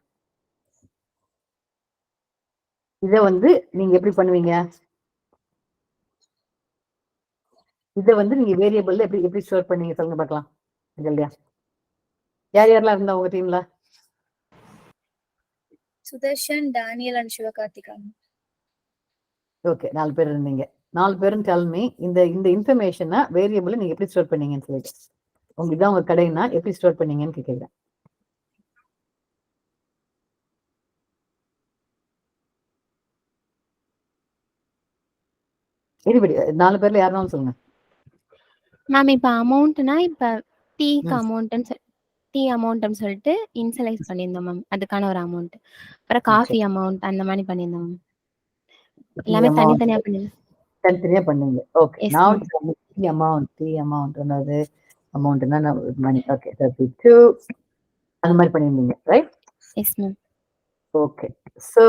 இதை வந்து நீங்க எப்படி பண்ணுவீங்க? இதை வந்து நீங்க வேரியபிள்ல எப்படி ஸ்டோர் பண்ணீங்க சொல்லுங்க பார்க்கலாம். இல்லையா, யாரெல்லாம் இருந்தா உங்க டீம்ல? Sudarshan, Daniel and Sivakarthika. Okay, 4 பேர் இருந்தீங்க. 4 பேரும் tell me இந்த இன்ஃபர்மேஷனை வேரியபிள் நீங்க எப்படி ஸ்டோர் பண்ணீங்கன்னு சொல்லிட்டு. உங்களுக்கு தான் உங்க கடைனா எப்படி ஸ்டோர் பண்ணீங்கன்னு கேட்கிறேன். எனிபடி 4 பேர்ல யாருனாலும் சொல்லுங்க. மேம் இப்ப அமௌண்ட்னா இப்ப டீக்கு அமௌண்ட்னு சொல்லிட்டு இன்சலைஸ் பண்ணியிருந்தோம் மேம், அதுக்கான ஒரு அமௌண்ட். அப்புறம் காஃபி அமௌண்ட் அந்த மாதிரி பண்ணியிருந்தோம் மேம். எல்லாமே தனித்தனியா பண்ணீங்க. ஓகே, now tea amount என்னது அமௌண்ட்னா மணி. ஓகே, 32 அந்த மாதிரி பண்ணிருந்தீங்க, right? Yes ma'am. Okay, so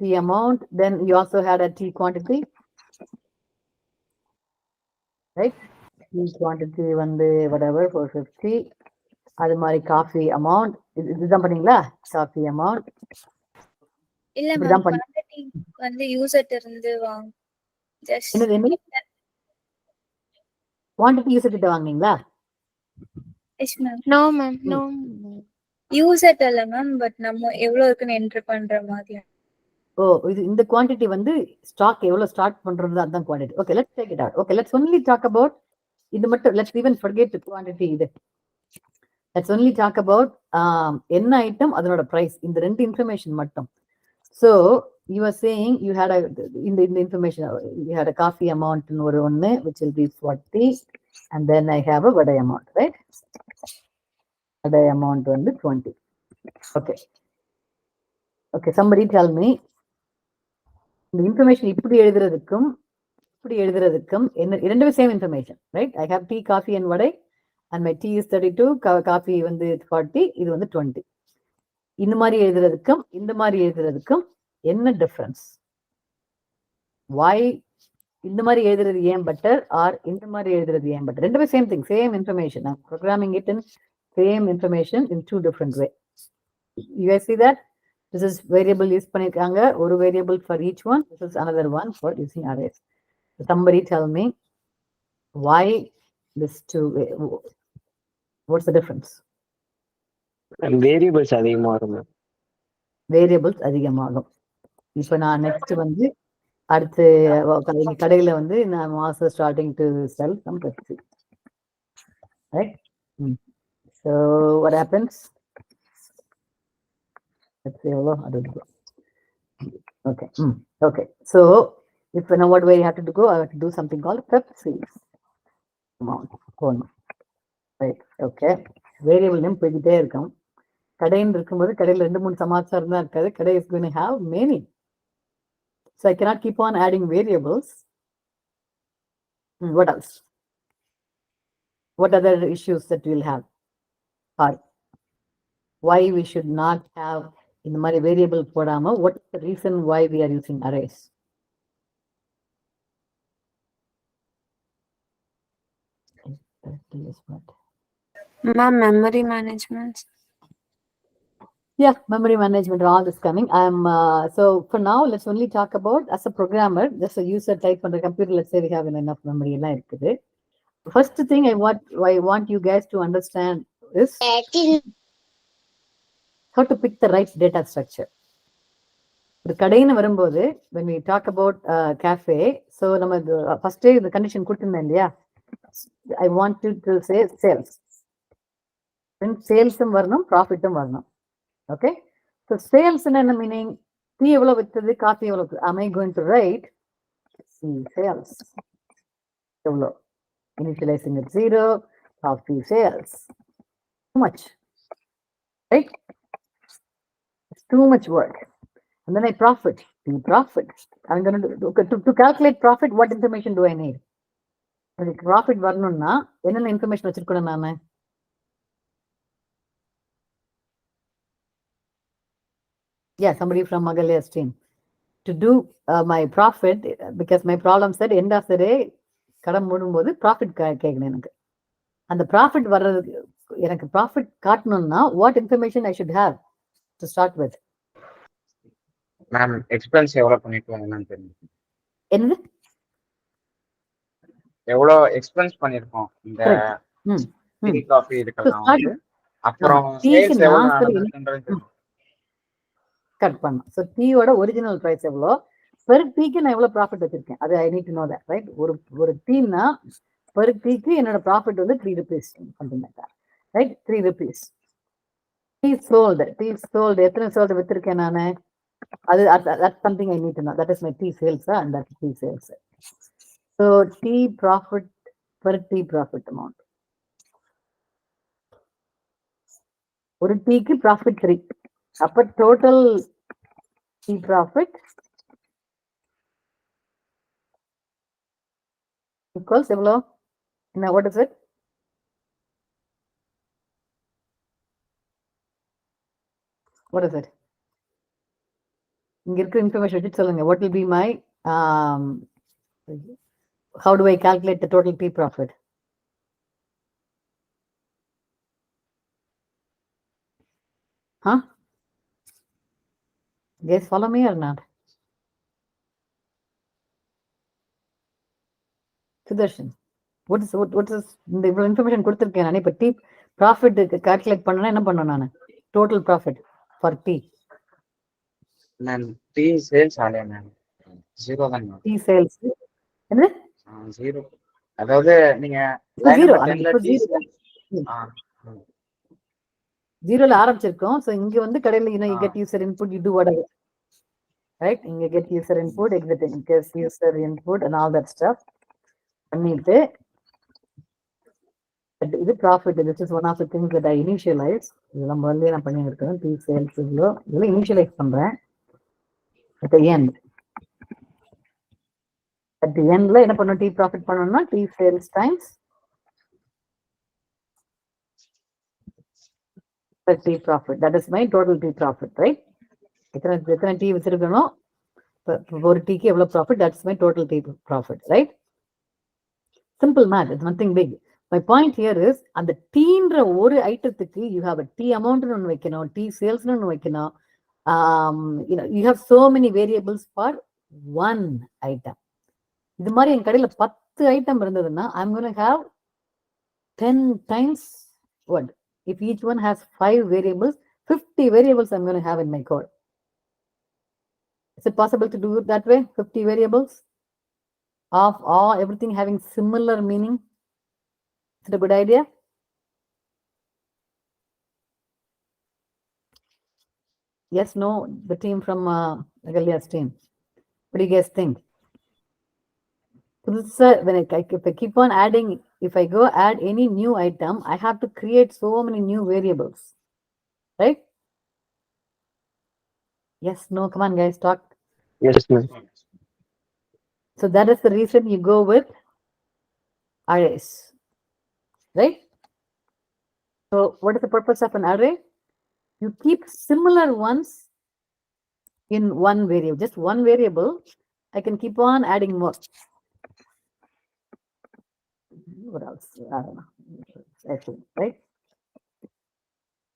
the amount, then you also had a tea quantity, right? Tea quantity வந்து whatever 450. அது மாதிரி காஃபி அமௌண்ட் இதுதான் பண்ணீங்களா? காஃபி அமௌண்ட் இல்ல மேம், குவாண்டிட்டி வந்து யூசர்ட்ட இருந்து வாங்க. ஜஸ்ட் குவாண்டிட்டி யூசர்ட்ட வாங்குனீங்களா? Yes ma'am. No ma'am, no யூசர்ட்ட இல்ல மேம், பட் நம்ம எவ்வளவு இருக்குன்னு என்டர் பண்ற மாதிரி. ஓ, இந்த குவாண்டிட்டி வந்து ஸ்டாக் எவ்வளவு ஸ்டார்ட் பண்றது அதான் quantity. Okay, let's take it out. Okay, let's only talk about இது மட்டும். Let's even forget the quantity. இது லெட்ஸ் ஒன்லி டாக் அபௌட் என்ன ஐட்டம், அதனோட பிரைஸ், இந்த 2 இன்ஃபர்மேஷன் மட்டும். So you are saying you had in the information you had a coffee amount in one which will be 40, and then I have a vadai amount, right? Vadai amount வந்து 20. Okay, somebody tell me the information இப்படி எழுதுறதுக்கும் என்ன, இரண்டுமே same information, right? I have tea, coffee and vadai, and my tea is 32, coffee வந்து 40, இது வந்து 20. இந்த மாதிரி எழுதுறதுக்கும் இந்த மாதிரி எழுதுறதுக்கும் என்ன டிஃபரன்ஸ்? why இந்த மாதிரி எழுதுறது ஏன் பெட்டர், ஆர் இந்த மாதிரி எழுதுறது ஏன் பெட்டர்? ரெண்டுமே same thing, same information. I'm programming it in same information in 2 different way. You guys see that? This is variable use பண்ணிருக்காங்க, ஒரு variable for each one. This is another one for using arrays. So somebody tell me why this two, what's the difference? Variables அதிகமாகும். Variables அதிகமாகும். இப்போ நான் next வந்து அடுத்து கடையில வந்து நான் மாசம் starting to sell some Pepsi, right? So what happens? Let's see how I do. Okay, so if now what do I have to do? I have to do something called Pepsi amount, right? Okay, variable name போய்கிட்டே இருக்கும். கடைன்னு இருக்கும்போது கடையில் 2-3 சமாச்சாரம் தான் இருக்காது. கடை is going to have many, so I cannot keep on adding variables. What else? What other issues that we'll have, or why we should not have இந்த மாதிரி வேரியபிள் போடாம? what is the reason why we are using arrays? Ma'am, memory management. Yeah, memory management, all this coming. So for now, let's only talk about as a programmer, just a user type on the computer. Let's say we have enough memory. First thing I want you guys to understand is how to pick the right data structure. ஒரு கடைன்னு வரும்போது when we talk about cafe, so நம்ம first இந்த condition கொடுத்திருந்தேன் இல்லையா? I want you to say sales. சேல்ஸும் வரணும், ப்ராஃபிட்டும் வரணும். Okay, so sales என்ன meaning? Tea எவ்வளவு வித்தது, காஃபி எவ்வளவு? Am I going to write sales எவ்வளோ? Initializing at 0, coffee sales. Too much, right? It's too much work. And then I profit. I'm going to calculate profit. What information do I need? Profit வரணும்னா என்னென்ன information வச்சிருக்கணும்? நாம . Yeah, somebody from Magalia's team. To do my profit, because my problem said end of the day கடன் மூடும்போது profit கேட்கணும் எனக்கு. அந்த profit வர்றதுக்கு எனக்கு ப்ராஃபிட் காட்டணும்னா what information I should have to start with? Ma'am expense எவ்வளவு பண்ணிட்டு வாங்கன்னு தெரியும். என்னது? எவ்வளவு எக்ஸ்பென்ஸ் பண்ணிருக்கோம் இந்த டீ காஃபி இதுக்கெல்லாம் வந்து, அப்புறம் சேல்ஸ் எவ்வளவு நடந்துருக்குன்றது தெரியும். கட் பண்ணணும். ஸோ டீயோட ஒரிஜினல் ப்ரைஸ் எவ்வளோ, பெர் டீக்கு நான் எவ்வளோ ப்ராஃபிட் வச்சிருக்கேன், அது I need to know that, right? ஒரு டீனா பெர் டீக்கு என்னோட ப்ராஃபிட் வந்து 3 rupees something like that, right? 3 rupees. Tea sold எத்தனை சோல்டு வித்திருக்கேன் நான், அது that's something I need to know. That is my tea sales and that tea sales. So tea profit per tea profit amount, ஒரு டீக்கு profit 3. அப்ப total tea profit equals எவ்வளோ? என்ன, what is it? What is it? இங்க இருக்கிற information வச்சு சொல்லுங்க. What will be my how do I calculate the total tea profit? Huh? Guys, follow me or not? Sudarshan, what is இந்த இவ்வளவு information கொடுத்துருக்கேன் நான். இப்போ டீ ப்ராஃபிட் கால்குலேட் பண்ணனா என்ன பண்ணணும் நான்? Total profit for tea. Ma'am tea sales ஆகலையா மேம்? 0 தான் மேம். டீ சேல்ஸ் என்ன? 0. அதாவது நீங்க ஜீரோல ஆரம்பிச்சிருக்கோம். ஸோ இங்க வந்து கடையில் you get user input, you do whatever, right? இங்க get user input, exiting, get user input and all that stuff பண்ணிட்டு இது profit. This is one of the things that I initialise. இதெல்லாம் முதல்ல நான் பண்ணியிருக்கேன். டீ சேல்ஸ் இவ்வளோ, இதெல்லாம் initialise பண்றேன். அட் தி எண்ட் எண்ட்ல என்ன பண்ணணும்? டீ ப்ராஃபிட் பண்ணணும்னா tea sales times tea profit. That is my total tea profit, right? எத்தனை டீ வச்சிருக்கணும், ஒரு டீக்கு எவ்வளவு profit, that's my total tea profit, right? Simple math, it's nothing big. My point here is, அந்த டீன்ற ஒரு ஐட்டத்துக்கு you have a tea amount ஒன்று வைக்கணும், tea sales ஒன்று வைக்கணும். You have so many variables for one item. இது மாதிரி என் கடையில் 10 item இருந்ததுன்னா I'm going to have 10 times what? If each one has 5 variables, 50 variables I'm going to have in my code. Is it possible to do it that way? 50 variables? Of all everything having similar meaning? Is it a good idea? Yes, no, the team from Agalia's team. What do you guys think? When if I keep on adding, if I go add any new item, I have to create so many new variables, right? Yes, no, come on guys, talk. Yes, ma'am. So that is the reason you go with arrays, right? So what is the purpose of an array? You keep similar ones in one variable, just one variable. I can keep on adding more. What else? I don't know. Actually, right?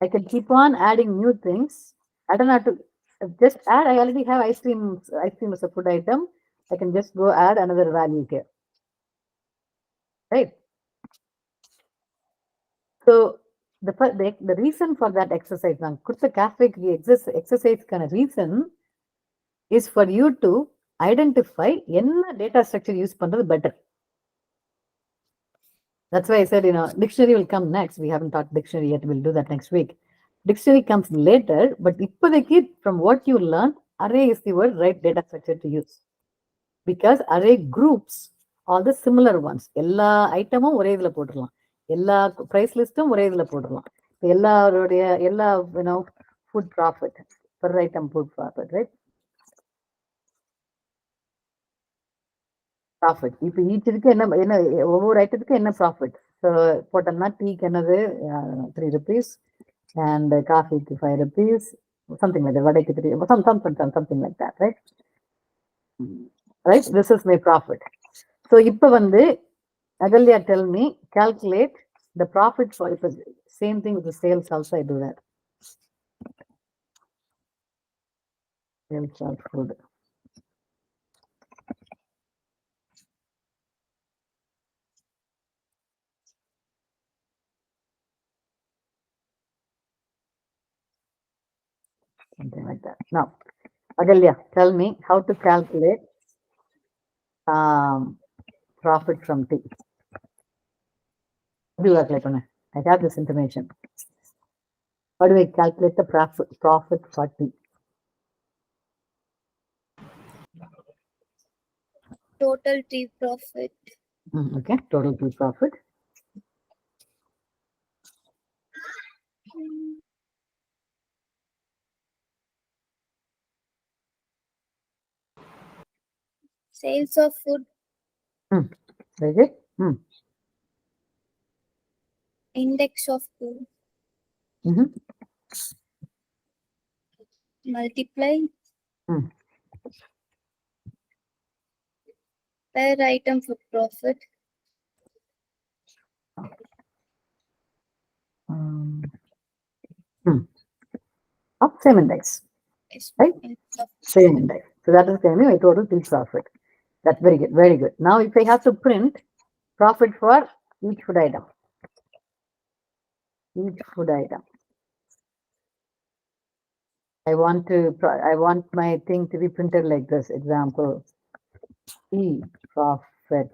I can keep on adding new things. I don't have to just add. I already have ice cream. Ice cream is a food item. I can just go add another value here, right? So the reason for that exercise, நான் கொடுத்த cafe exercise-க்கான reason is for you to identify என்ன data structure use பண்றது better. That's why I said, dictionary will come next. We haven't taught dictionary yet. We'll do that next week. Dictionary comes later, but இப்போதைக்கு from what you learned, array is the right data structure to use. Because array groups all the similar ones. எல்லா ஐட்டமும் ஒரே இதுல போட்டுடலாம், எல்லா price லிஸ்டும் ஒரே இதுல போட்டுடலாம். எல்லா food profit per item, food profit, right? Profit. இப்போ ஈச் இதுக்கு என்ன ஒவ்வொரு ஐட்டத்துக்கு என்ன ப்ராஃபிட் போட்டோம்னா, டீக்கு என்னது 3 rupees, அண்ட் காஃபிக்கு 5 rupees, something like that. வடைக்கு 3, something like that, right? Right? This is my profit. So இப்போ வந்து Agalya, tell me, calculate the profit for same thing with the sales also. I do that. Sales of food. Something like that. Now, Agalya, tell me how to calculate profit from tea. How do you calculate on it? I have this information. How do I calculate the profit for tea? Total tea profit. Okay, total tea profit. Sales of food. Very good. Index of food. Multiply. Per item food profit. Of same index. Right? Same index. So that is going to be my total tea profit. That's very good. Very good. Now, if I have to print profit for each food item. Each food item. I want my thing to be printed like this. Example, tea profit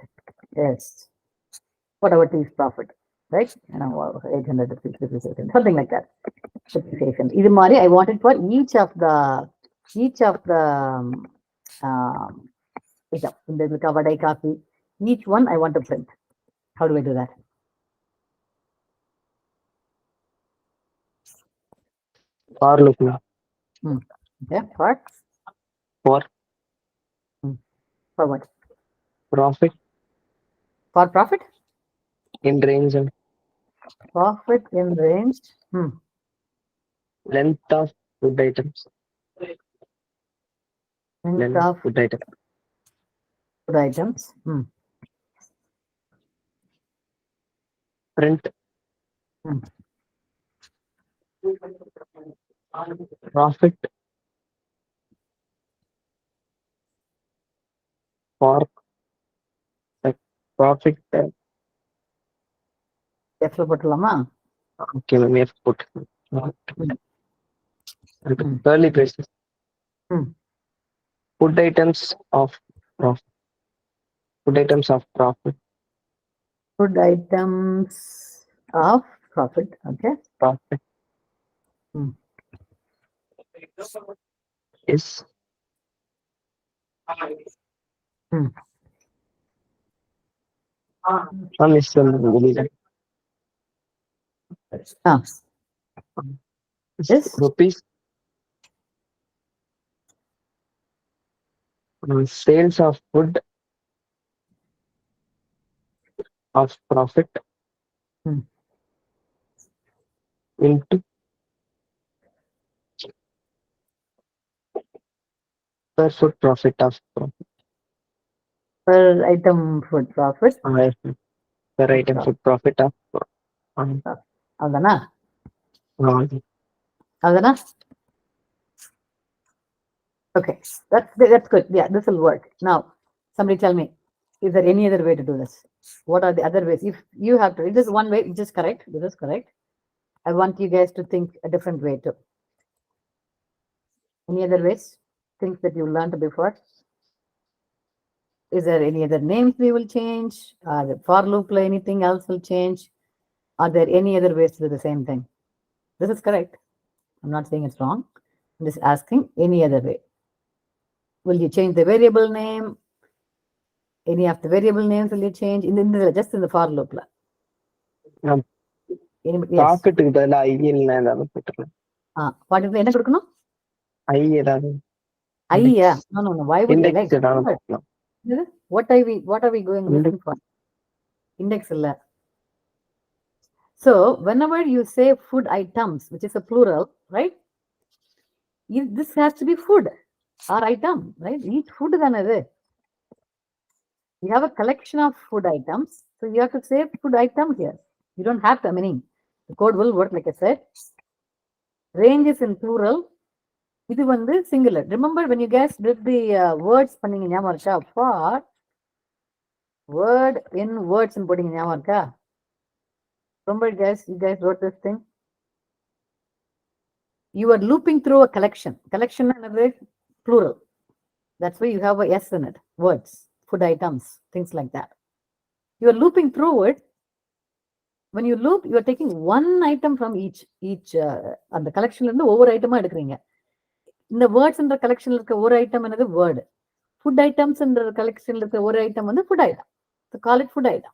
is whatever tea is profit, right? 800 rupees, something like that. Either Mari, I want it for each of the in the Kavadai copy, each one I want to print. How do I do that? For loop. Okay, for what? Profit. For profit? In range. Profit in range. Length of food items. Length of food items. Food items. Print. Profit. For profit. F போட்டுலாமா? Okay, let me put. Curly braces. Food items of profit. Food items of profit. Food items of profit. Okay. Profit. Is. Yes. Rupees. Sales of food of profit into per food profit of profit. Per item food profit. Per item food profit of Adana. Adana. Okay, that's good. Yeah, this will work. Now, somebody tell me, is there any other way to do this? What are the other ways? If you have to, it is one way, which is correct. This is correct. I want you guys to think a different way too. Any other ways? Things that you learned before? Is there any other names we will change? The for loop or anything else will change? Are there any other ways to do the same thing? This is correct. I'm not saying it's wrong. I'm just asking any other way. Will you change the variable name? Any of the variable names will you change? Just in the for loop. Profit என்ன கொடுக்கணும்? I ஏதாவது I, yeah. No. Why would you like? What are we going looking for? Index. So whenever you say food items, which is a plural, right? This has to be food or item, right? Each food than you have a collection of food items, so you have to say food item here. You don't have to, meaning the code will work like I said. Range is in plural. இது வந்து singular. Remember when you guys did the words பண்ணீங்க ஞாபகம் இருக்கா? For word in words ன்னு போட்டீங்க ஞாபகம் இருக்கா? Remember guys, you guys wrote this thing. You are looping through a collection. Collection என்னது? Plural. That's why you have a S in it. Words, food items, things like that. You are looping through it. When you loop, you are taking one item from each அந்த collectionல இருந்து ஒவ்வொரு ஐட்டமா எடுக்கிறீங்க. இந்த words என்ற கலெக்ஷன்ல இருக்க ஒரு item என்னது வேர்டு. ஃபுட் ஐட்டம்ஸ் என்ற கலெக்ஷன்ல இருக்க ஒரு ஐட்டம் வந்து food item. So call it food item.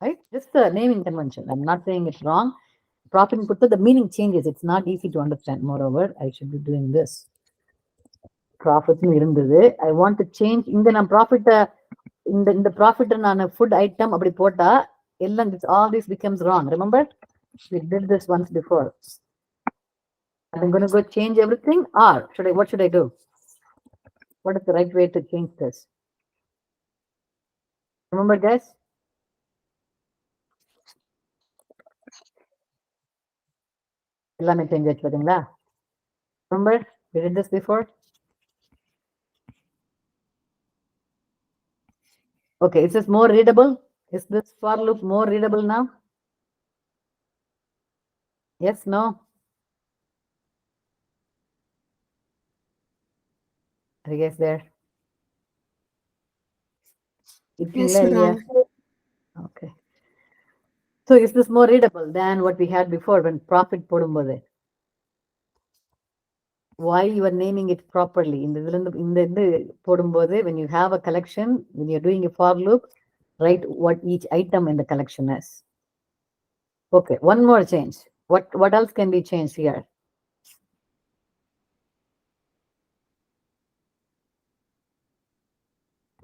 Right? Just the naming convention. I'm not saying it's wrong. Profit put the meaning changes. It's not easy to understand. Moreover, I should be doing this. Profit இருந்தது. I want to change இந்த நான் profit இந்த profit நான் food item அப்படி போட்டா எல்லாம் all this becomes wrong. Remember? We did this once before. I'm going to go change everything, or what should I do? What is the right way to change this? Remember guys? எல்லாமே change ஆச்சு பாத்தீங்களா? Remember we did this before? Okay, is this more readable? Is this for loop more readable now? Yes, no? Are you guys there? Yes, ma'am. Okay. So is this more readable than what we had before when profit போடும்போது? While you are naming it properly, இந்த போடும்போது when you have a collection, when you're doing a for loop, write what each item in the collection is. Okay, one more change. What else can be changed here?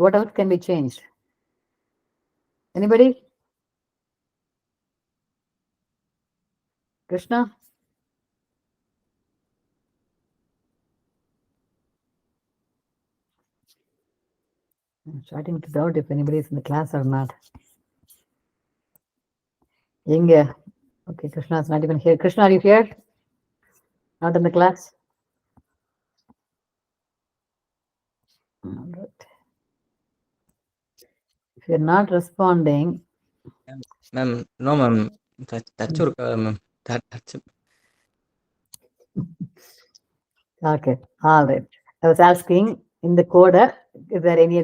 What else can be changed? Anybody? Krishna? I'm starting to doubt if anybody is in the class or not. Inge. Okay, Krishna is not even here. Krishna, are you here? Not in the class? All right. If you're not responding. Ma'am, no ma'am. Touch ma'am. Touch. Okay, all right. I was asking in the code, is there any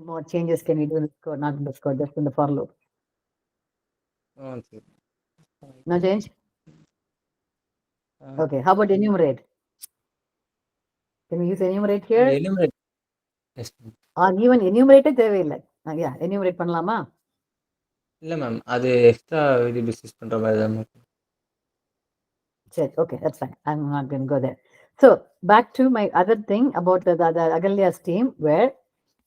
more changes can we do in this code? Not in this code, just in the for loop. No change? Okay, how about enumerate? Can we use enumerate here? Enumerate. Yes. Or even enumerate தேவையில்லை. Yeah, enumerate பண்ணலாமா? இல்ல ma'am, அது extra variables use பண்ற மாதிரி தான் ma'am. Check. Okay, that's fine. I'm not going to go there. So back to my other thing about the Agalya's team, where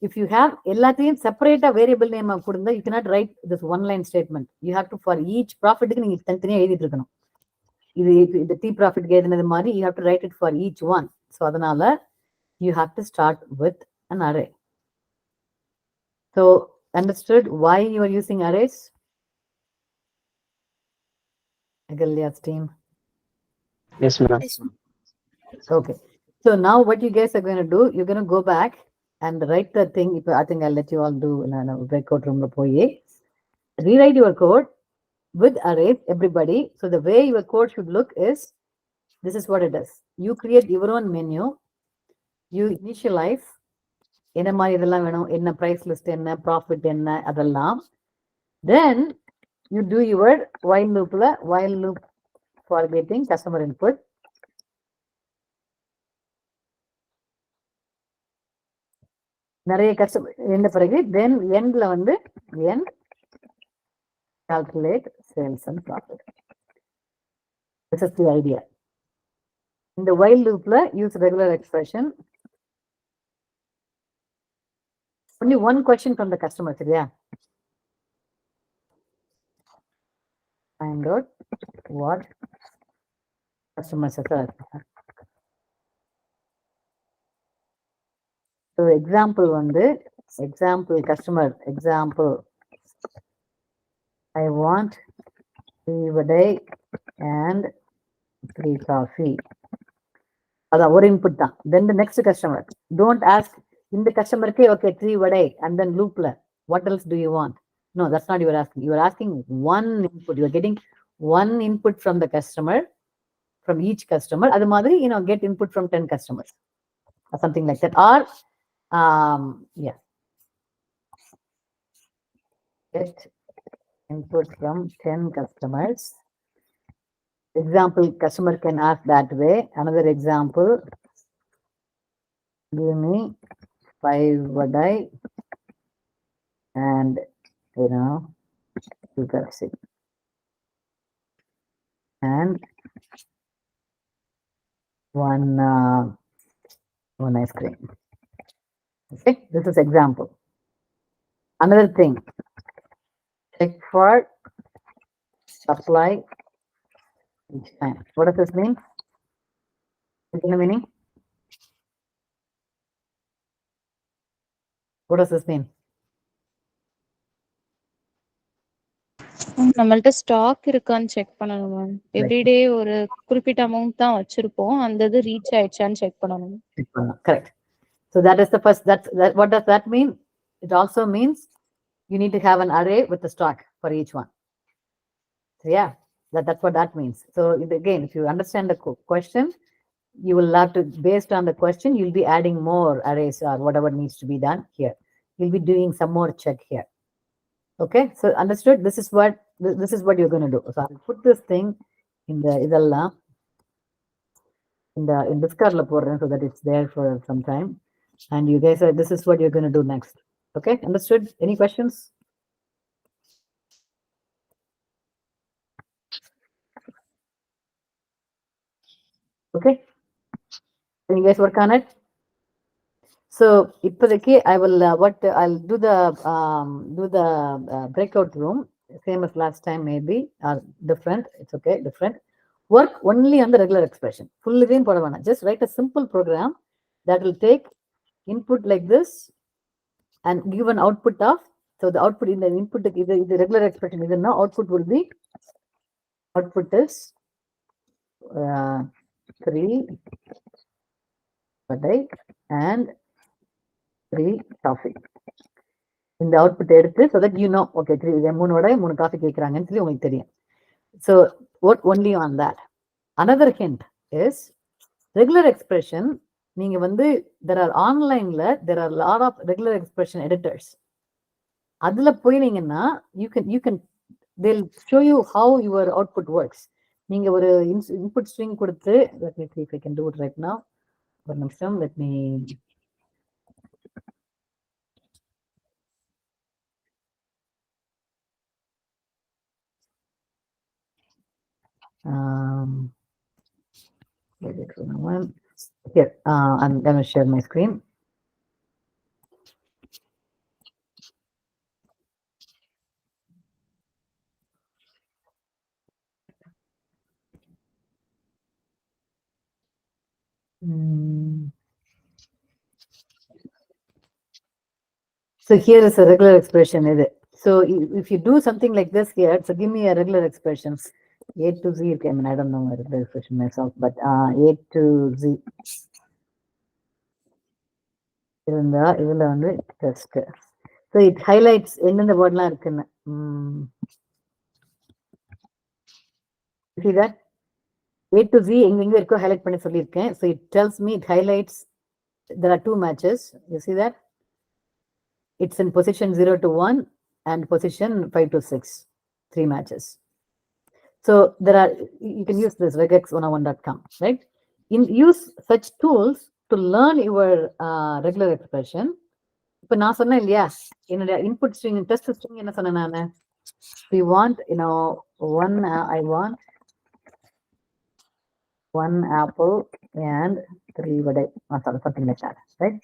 if you have எல்லாத்தையும் separate variable name கொடுந்தா, you cannot write this one line statement. You have to, for each profit நீங்க தனித்தனியா எழுதிட்டு இருக்கணும். இது T profit எழுதினது மாதிரி you have to write it for each one. So அதனால you have to start with an array. So understood why you are using arrays? Agalya's team. Yes, ma'am. Okay. So now what you guys are going to do, you're going to go back and write the thing. I think I'll let you all do in a breakout room. Rewrite your code with arrays, everybody. So the way your code should look is, this is what it is. You create your own menu. You initialize என்ன மாதிரி இதெல்லாம் வேணும், என்ன price list என்ன, profit என்ன, அதெல்லாம். Then you do your while loop for getting customer input. நிறைய customer என்ன பிறகு then endல வந்து end calculate sales and profit. This is the idea. In the while loopல use regular expression. Only one question from the customer, சரியா? Find out what customers are. So example customer example, I want 3 vadai and 3 coffee. அதான் ஒரு input தான். Then the next customer, don't ask in the customer okay 3 vadai and then loopல what else do you want? No, that's not you are asking. You are asking one input. You are getting one input from the customer, from each customer. அது மாதிரி get input from 10 customers or something like that. Or yeah, get input from 10 customers. Example, customer can ask that way. Another example, give me 5 vadai and 2 Pepsi and one ice cream. Okay, this is example. Another thing, check for supply each time. What does this mean? Meaning? What does this mean? நம்மள்ட்ட stock இருக்கான்னு check பண்ணணும் ma'am. Everyday ஒரு குறிப்பிட்ட amount தான் வச்சிருப்போம். அந்த இது reach ஆயிடுச்சான்னு check பண்ணணும். Correct. So that is the first. What does that mean? It also means you need to have an array with the stock for each one. So yeah, that's what that means. So again, if you understand the question, you will have to, based on the question, you'll be adding more arrays or whatever needs to be done here. You'll be doing some more check here. Okay, so understood? This is what you're going to do. So I'll put this thing in the idella in Discord so that it's there for some time. And you guys are, this is what you're going to do next. Okay, understood? Any questions? Okay, can you guys work on it? So இப்போதைக்கு I will I'll do the breakout room, same as last time, maybe or different. It's okay, different. Work only on the regular expression. Full iதையும் போட வேணாம். Just write a simple program that will take input like this and give an output of. So the output in the input is the regular expression. Either now output will be, output is 3 vadai and 3 coffee. இந்த output எடுத்து, so that you know, okay, 3 vadai 3 coffee கேக்குறாங்கன்னு சொல்லி உங்களுக்கு தெரியும். So work only on that. Another hint is regular expression. நீங்க வந்து there are onlineல there are a lot of regular expression editors. அதுல போயினீங்கன்னா you can they'll show you how your output works. நீங்க ஒரு input string கொடுத்து, let me see if I can do it right now. ஒரு நிமிஷம், let me here, I'm going to share my screen. So here is a regular expression, is it? So if you do something like this here, so give me a regular expression. A to Z, okay, I mean, I don't know my regular expression myself, but A to Z. இதுல வந்து test. So it highlights எந்தெந்த வேர்ட்லாம் இருக்குன்னு. See that? A to Z எங்க இருக்கோ highlight பண்ணி சொல்லியிருக்கேன். So it tells me, it highlights, there are 2 matches. You see that? It's in position 0 to 1 and position 5 to 6, 3 matches. So there are, you can use this RegEx101.com, right? Use such tools to learn your regular expression. இப்போ நான் சொன்னேன் இல்லையா, என்னோட input string, test string என்ன சொன்னேன் நானு? We want, I want 1 apple and 3 vadai, something like that, right?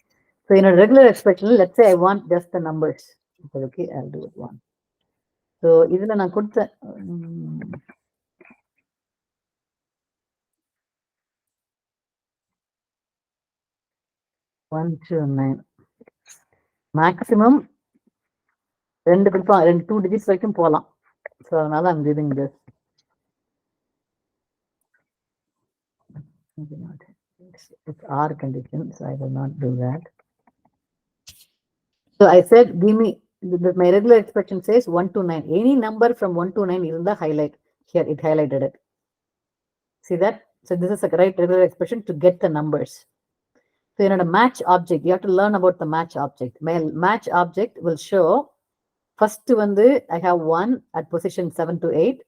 So in a regular expression, let's say I want just the numbers. Okay, I'll do it 1. So இதுல நான் கொடுத்த 1 to 9. Maximum 2 digits வரைக்கும் போகலாம். So அதனால I'm giving this. It's R condition, so I will not do that. So I said, give me, my regular expression says 1 to 9. Any number from 1 to 9 is in the highlight. Here, it highlighted it. See that? So this is a right regular expression to get the numbers. So in a match object, you have to learn about the match object. My match object will show, first one, I have 1 at position 7 to 8.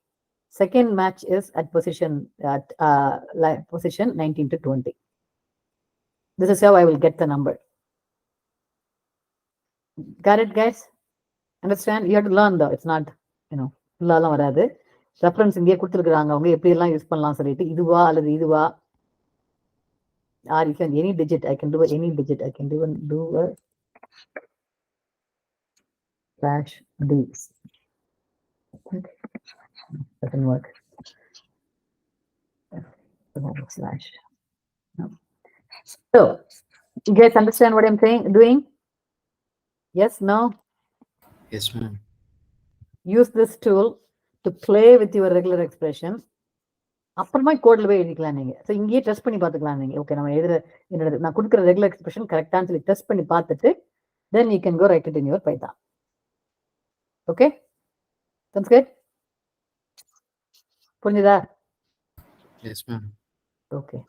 Second match is at position 19 to 20. This is how I will get the number. Got it, guys? Understand? You have to learn though. It's not, ஃபுல்லாலாம் வராது. Reference இங்கே கொடுத்துருக்குறாங்க, அவங்க எப்படியெல்லாம் use பண்ணலாம் சொல்லிட்டு, இதுவா அல்லது இதுவா, or you can any digit. I can do any digit. I can do a slash d. Doesn't work. Slash. No. So, you guys understand what I'm saying? Doing? Yes, no? Yes, ma'am. Use this tool to play with your regular expression. அப்புறமா கோட்ல போய் எழுதிக்கலாம் நீங்க. So இங்கேயே test பண்ணி பார்த்துக்கலாம் நீங்க. Okay, நம்ம என்னோட நான் கொடுக்குற ரெகுலர் எக்ஸ்பிரஷன் கரெக்டானு சொல்லி டெஸ்ட் பண்ணி பார்த்துட்டு then you can go write it in your Python. Okay, sounds good? புரிஞ்சுதா? Yes, ma'am. Okay.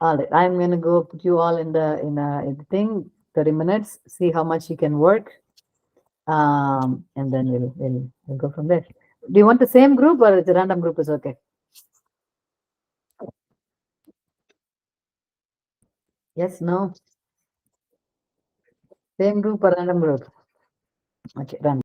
All right, I'm going to go put you all in the thing, 30 minutes, see how much you can work, and then we'll go from there. Do you want the same group or it's a random group is okay? Yes, no? Same group or random group? Okay, random.